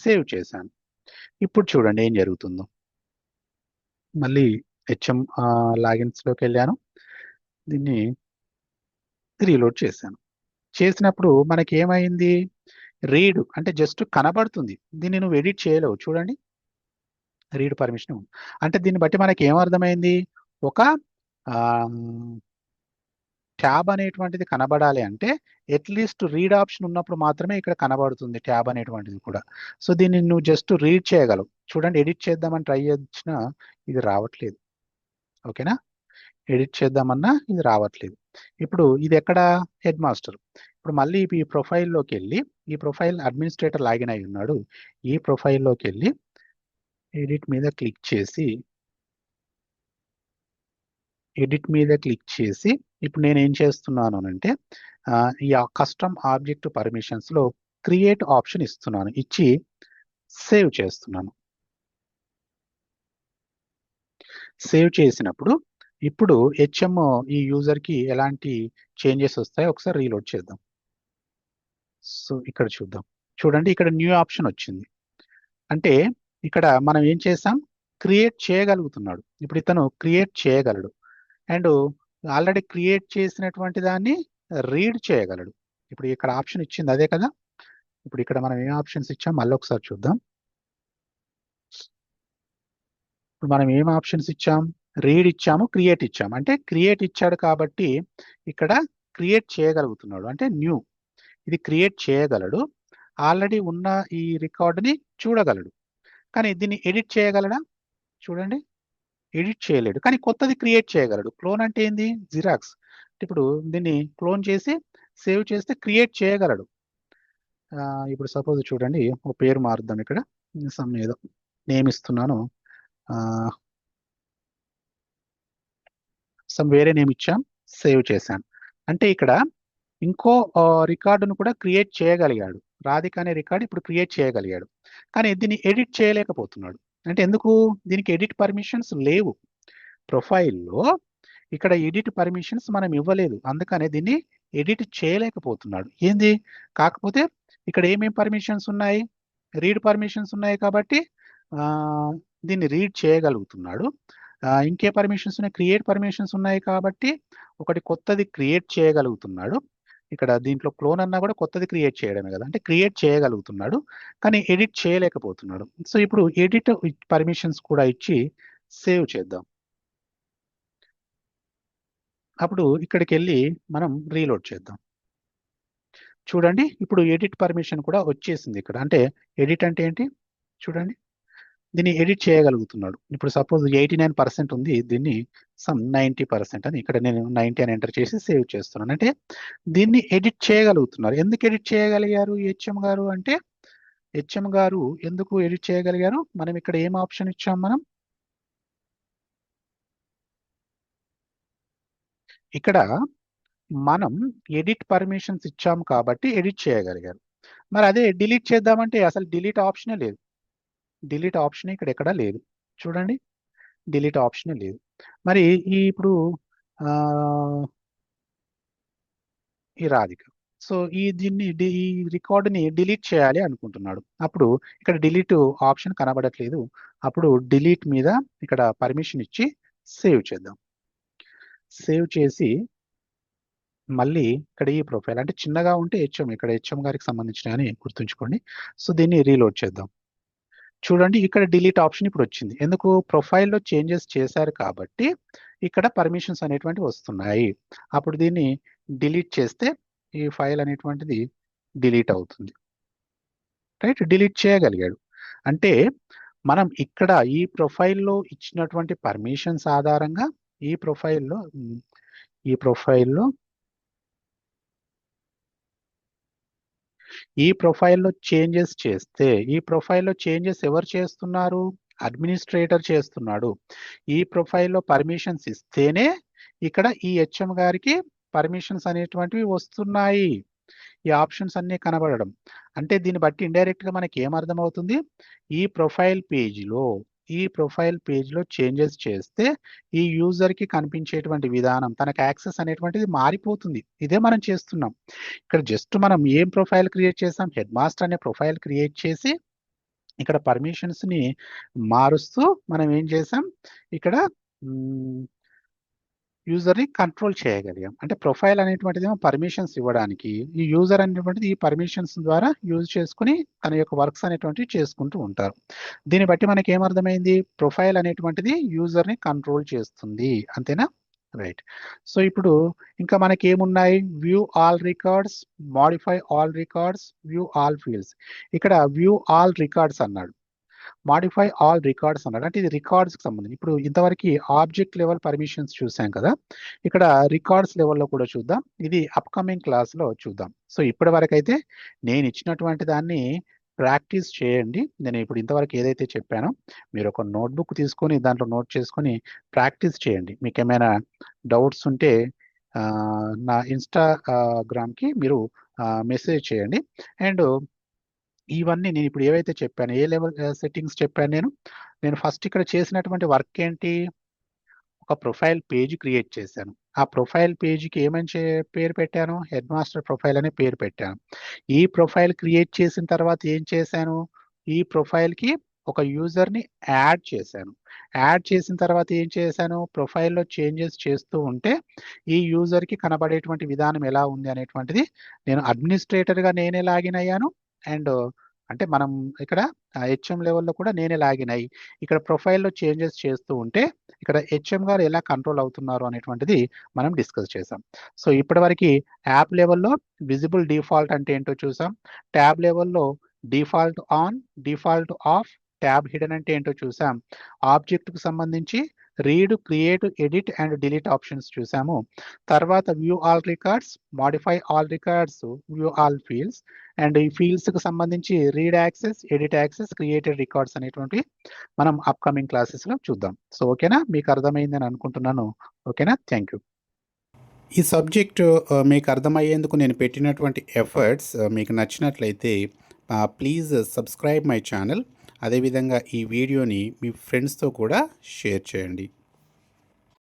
సేవ్ చేశాను. ఇప్పుడు చూడండి ఏం జరుగుతుందో. మళ్ళీ హెచ్ఎం లాగిన్స్లోకి వెళ్ళాను, దీన్ని రీలోడ్ చేశాను. చేసినప్పుడు మనకి ఏమైంది, రీడ్ అంటే జస్ట్ కనబడుతుంది, దీన్ని నువ్వు ఎడిట్ చేయలేవు. చూడండి రీడ్ పర్మిషన్ అంటే దీన్ని బట్టి మనకి ఏమర్థమైంది, ఒక ట్యాబ్ అనేటువంటిది కనబడాలి అంటే అట్లీస్ట్ రీడ్ ఆప్షన్ ఉన్నప్పుడు మాత్రమే ఇక్కడ కనబడుతుంది ట్యాబ్ అనేటువంటిది కూడా. సో దీన్ని నువ్వు జస్ట్ రీడ్ చేయగలవు. చూడండి ఎడిట్ చేద్దామని ట్రై చేసినా ఇది రావట్లేదు. ఓకేనా, ఎడిట్ చేద్దామన్నా ఇది రావట్లేదు. ఇప్పుడు ఇది ఎక్కడ, హెడ్ మాస్టర్. ఇప్పుడు మళ్ళీ ఈ ప్రొఫైల్లోకి వెళ్ళి, ఈ ప్రొఫైల్ అడ్మినిస్ట్రేటర్ లాగిన్ అయి ఉన్నాడు, ఈ ప్రొఫైల్లోకి వెళ్ళి ఎడిట్ మీద క్లిక్ చేసి ఇప్పుడు నేను ఏం చేస్తున్నాను అంటే ఈ కస్టమ్ ఆబ్జెక్ట్ పర్మిషన్స్ లో క్రియేట్ ఆప్షన్ ఇస్తున్నాను, ఇచ్చి సేవ్ చేస్తున్నాను. సేవ్ చేసినప్పుడు ఇప్పుడు హెచ్ఎం ఈ యూజర్ కి ఎలాంటి చేంజెస్ వస్తాయో ఒకసారి రీలోడ్ చేద్దాం. సో ఇక్కడ చూద్దాం, చూడండి ఇక్కడ న్యూ ఆప్షన్ వచ్చింది. అంటే ఇక్కడ మనం ఏం చేసాం, క్రియేట్ చేయగలుగుతున్నాడు. ఇప్పుడు ఇతను క్రియేట్ చేయగలడు అండ్ ఆల్రెడీ క్రియేట్ చేసినటువంటి దాన్ని రీడ్ చేయగలడు. ఇప్పుడు ఇక్కడ ఆప్షన్ ఇచ్చింది అదే కదా. ఇప్పుడు ఇక్కడ మనం ఏం ఆప్షన్స్ ఇచ్చాం మళ్ళీ ఒకసారి చూద్దాం. ఇప్పుడు మనం ఏం ఆప్షన్స్ ఇచ్చాం, రీడ్ ఇచ్చాము, క్రియేట్ ఇచ్చాము. అంటే క్రియేట్ ఇచ్చాడు కాబట్టి ఇక్కడ క్రియేట్ చేయగలుగుతున్నాడు అంటే న్యూ, ఇది క్రియేట్ చేయగలడు. ఆల్రెడీ ఉన్న ఈ రికార్డుని చూడగలడు, కానీ దీన్ని ఎడిట్ చేయగలడా, చూడండి ఎడిట్ చేయలేడు. కానీ కొత్తది క్రియేట్ చేయగలడు. క్లోన్ అంటే ఏంది, జిరాక్స్. ఇప్పుడు దీన్ని క్లోన్ చేసి సేవ్ చేస్తే క్రియేట్ చేయగలడు. ఇప్పుడు సపోజ్ చూడండి ఒక పేరు మారుద్దాం, ఇక్కడ సమ్ ఏదో నేమ్ ఇస్తున్నాను, సమ్ వేరే నేమ్ ఇచ్చాం, సేవ్ చేశాను. అంటే ఇక్కడ ఇంకో రికార్డును కూడా క్రియేట్ చేయగలిగాడు. రాధిక అనే రికార్డు ఇప్పుడు క్రియేట్ చేయగలిగాడు, కానీ దీన్ని ఎడిట్ చేయలేకపోతున్నాడు. అంటే ఎందుకు, దీనికి ఎడిట్ పర్మిషన్స్ లేవు ప్రొఫైల్లో. ఇక్కడ ఎడిట్ పర్మిషన్స్ మనం ఇవ్వలేదు, అందుకనే దీన్ని ఎడిట్ చేయలేకపోతున్నాడు. ఏంది, కాకపోతే ఇక్కడ ఏమేం పర్మిషన్స్ ఉన్నాయి, రీడ్ పర్మిషన్స్ ఉన్నాయి కాబట్టి దీన్ని రీడ్ చేయగలుగుతున్నాడు. ఇంకే పర్మిషన్స్ ఉన్నాయి, క్రియేట్ పర్మిషన్స్ ఉన్నాయి కాబట్టి ఒకటి కొత్తది క్రియేట్ చేయగలుగుతున్నాడు. ఇక్కడ దీంట్లో క్లోన్ అన్నా కూడా కొత్తది క్రియేట్ చేయడమే కదా, అంటే క్రియేట్ చేయగలుగుతున్నాడు కానీ ఎడిట్ చేయలేకపోతున్నాడు. సో ఇప్పుడు ఎడిట్ పర్మిషన్స్ కూడా ఇచ్చి సేవ్ చేద్దాం. అప్పుడు ఇక్కడికి వెళ్ళి మనం రీలోడ్ చేద్దాం. చూడండి ఇప్పుడు ఎడిట్ పర్మిషన్ కూడా వచ్చేసింది ఇక్కడ. అంటే ఎడిట్ అంటే ఏంటి, చూడండి దీన్ని ఎడిట్ చేయగలుగుతున్నాడు. ఇప్పుడు సపోజ్ 89% ఉంది, దీన్ని సమ్ 90% అని ఇక్కడ నేను 90 అని ఎంటర్ చేసి సేవ్ చేస్తున్నాను. అంటే దీన్ని ఎడిట్ చేయగలుగుతున్నారు. ఎందుకు ఎడిట్ చేయగలిగారు హెచ్ఎం గారు అంటే, హెచ్ఎం గారు ఎందుకు ఎడిట్ చేయగలిగారు, మనం ఇక్కడ ఏం ఆప్షన్ ఇచ్చాం, మనం ఇక్కడ మనం ఎడిట్ పర్మిషన్స్ ఇచ్చాము కాబట్టి ఎడిట్ చేయగలిగారు. మరి అదే డిలీట్ చేద్దామంటే అసలు డిలీట్ ఆప్షనే లేదు. డిలీట్ ఆప్షన్ ఇక్కడ ఎక్కడా లేదు, చూడండి డిలీట్ ఆప్షన్ లేదు. మరి ఇప్పుడు ఈ రాధిక, సో దీన్ని ఈ రికార్డుని డిలీట్ చేయాలి అనుకుంటున్నాడు. అప్పుడు ఇక్కడ డిలీట్ ఆప్షన్ కనబడట్లేదు. అప్పుడు డిలీట్ మీద ఇక్కడ పర్మిషన్ ఇచ్చి సేవ్ చేద్దాం. సేవ్ చేసి మళ్ళీ ఇక్కడ ఈ ప్రొఫైల్ అంటే చిన్నగా ఉంటే హెచ్ఎం, ఇక్కడ హెచ్ఎం గారికి సంబంధించిన అని గుర్తుంచుకోండి. సో దీన్ని రీలోడ్ చేద్దాం. చూడండి ఇక్కడ డిలీట్ ఆప్షన్ ఇప్పుడు వచ్చింది. ఎందుకు, ప్రొఫైల్లో చేంజెస్ చేశారు కాబట్టి ఇక్కడ పర్మిషన్స్ అనేటువంటివి వస్తున్నాయి. అప్పుడు దీన్ని డిలీట్ చేస్తే ఈ ఫైల్ అనేటువంటిది డిలీట్ అవుతుంది. రైట్, డిలీట్ చేయగలిగాడు. అంటే మనం ఇక్కడ ఈ ప్రొఫైల్లో ఇచ్చినటువంటి పర్మిషన్స్ ఆధారంగా ఈ ప్రొఫైల్లో చేంజెస్ చేస్తే, ఈ ప్రొఫైల్లో చేంజెస్ ఎవరు చేస్తున్నారు, అడ్మినిస్ట్రేటర్ చేస్తున్నాడు. ఈ ప్రొఫైల్‌లో పర్మిషన్స్ ఇస్తేనే ఇక్కడ ఈ హెచ్ఎం గారికి పర్మిషన్స్ అనేటువంటివి వస్తున్నాయి. ఈ ఆప్షన్స్ అన్నీ కనబడడం. అంటే దీన్ని బట్టి ఇండైరెక్ట్‌గా మనకేమర్థమవుతుంది? ఈ ప్రొఫైల్ పేజ్‌లో చేంజెస్ చేస్తే ఈ యూజర్‌కి కనిపించేటువంటి విధానం, తనకు యాక్సెస్ అనేటువంటిది మారిపోతుంది. ఇదే మనం చేస్తున్నాం. ఇక్కడ జస్ట్ మనం ఏం ప్రొఫైల్ క్రియేట్ చేసాం? హెడ్ మాస్టర్ అనే ప్రొఫైల్ క్రియేట్ చేసి ఇక్కడ పర్మిషన్స్‌ని మారుస్తూ మనం ఏం చేసాం? ఇక్కడ హ్మ్. యూజర్‌ని కంట్రోల్ చేయగలిగాం. అంటే ప్రొఫైల్ అనేటువంటిదేమో పర్మిషన్స్ ఇవ్వడానికి, ఈ యూజర్ అనేటువంటిది ఈ పర్మిషన్స్ ద్వారా యూజ్ చేసుకొని తన యొక్క వర్క్స్ అనేటువంటివి చేసుకుంటూ ఉంటారు. దీన్ని బట్టి మనకేమర్థమైంది? ప్రొఫైల్ అనేటువంటిది యూజర్‌ని కంట్రోల్ చేస్తుంది. అంతేనా? రైట్. సో, ఇప్పుడు ఇంకా మనకేమున్నాయి? View all records, modify all records, view all fields. ఇక్కడ వ్యూ ఆల్ రికార్డ్స్ అన్నాడు. మాడిఫై ఆల్ రికార్డ్స్ అన్నాడు. అంటే ఇది రికార్డ్స్‌కి సంబంధించి. ఇప్పుడు ఇంతవరకి ఆబ్జెక్ట్ లెవెల్ పర్మిషన్స్ చూసాం కదా! ఇక్కడ రికార్డ్స్ లెవెల్‌లో కూడా చూద్దాం. ఇది అప్‌కమింగ్ క్లాస్‌లో చూద్దాం. సో, ఇప్పటి వరకైతే నేను ఇచ్చినటువంటి దాన్ని ప్రాక్టీస్ చేయండి. నేను ఇప్పుడు ఇంతవరకు ఏదైతే చెప్పానో మీరు ఒక నోట్‌బుక్ తీసుకొని దాంట్లో నోట్ చేసుకొని ప్రాక్టీస్ చేయండి. మీకేమైనా డౌట్స్ ఉంటే నా గ్రామ్‌కి మీరు మెసేజ్ చేయండి. అండ్ ఇవన్నీ నేను ఇప్పుడు ఏవైతే చెప్పానో, ఏ లెవెల్ సెట్టింగ్స్ చెప్పాను నేను? నేను ఫస్ట్ ఇక్కడ చేసినటువంటి వర్క్ ఏంటి? ఒక ప్రొఫైల్ పేజ్ క్రియేట్ చేశాను. ఆ ప్రొఫైల్ పేజ్‌కి ఏమని పేరు పెట్టాను? హెడ్ మాస్టర్ ప్రొఫైల్ అనే పేరు పెట్టాను. ఈ ప్రొఫైల్ క్రియేట్ చేసిన తర్వాత ఏం చేశాను? ఈ ప్రొఫైల్‌కి ఒక యూజర్‌ని యాడ్ చేశాను. యాడ్ చేసిన తర్వాత ఏం చేశాను? ప్రొఫైల్‌లో చేంజెస్ చేస్తూ ఉంటే ఈ యూజర్‌కి కనబడేటువంటి విధానం ఎలా ఉంది అనేటువంటిది నేను అడ్మినిస్ట్రేటర్‌గా నేనే లాగిన్ అయ్యాను. అండ్ అంటే మనం ఇక్కడ హెచ్ఎం లెవెల్‌లో కూడా నేనే లాగిన్ అయ్యి ఇక్కడ ప్రొఫైల్‌లో చేంజెస్ చేస్తూ ఉంటే ఇక్కడ హెచ్ఎం గారు ఎలా కంట్రోల్ అవుతున్నారు అనేటువంటిది మనం డిస్కస్ చేసాం. సో, ఇప్పటివరకి యాప్ లెవెల్‌లో విజిబుల్ డిఫాల్ట్ అంటే ఏంటో చూసాం. ట్యాబ్ లెవెల్‌లో default on, default of, tab hidden అంటే ఏంటో చూసాం. ఆబ్జెక్ట్‌కి సంబంధించి read, create, edit and delete options చూసాము. తర్వాత view all records, modify all records, view all fields and ఈ ఫీల్డ్స్‌కి సంబంధించి read access, edit access, created records అనేటువంటివి మనం అప్‌కమింగ్ క్లాసెస్‌లో చూద్దాం. సో, ఓకేనా? మీకు అర్థమైందని అనుకుంటున్నాను. ఓకేనా? Thank you. ఈ సబ్జెక్టు మీకు అర్థమయ్యేందుకు నేను పెట్టినటువంటి ఎఫర్ట్స్ మీకు నచ్చినట్లయితే ప్లీజ్ సబ్స్క్రైబ్ మై ఛానల్. అదేవిధంగా ఈ వీడియోని మీ ఫ్రెండ్స్‌తో కూడా షేర్ చేయండి.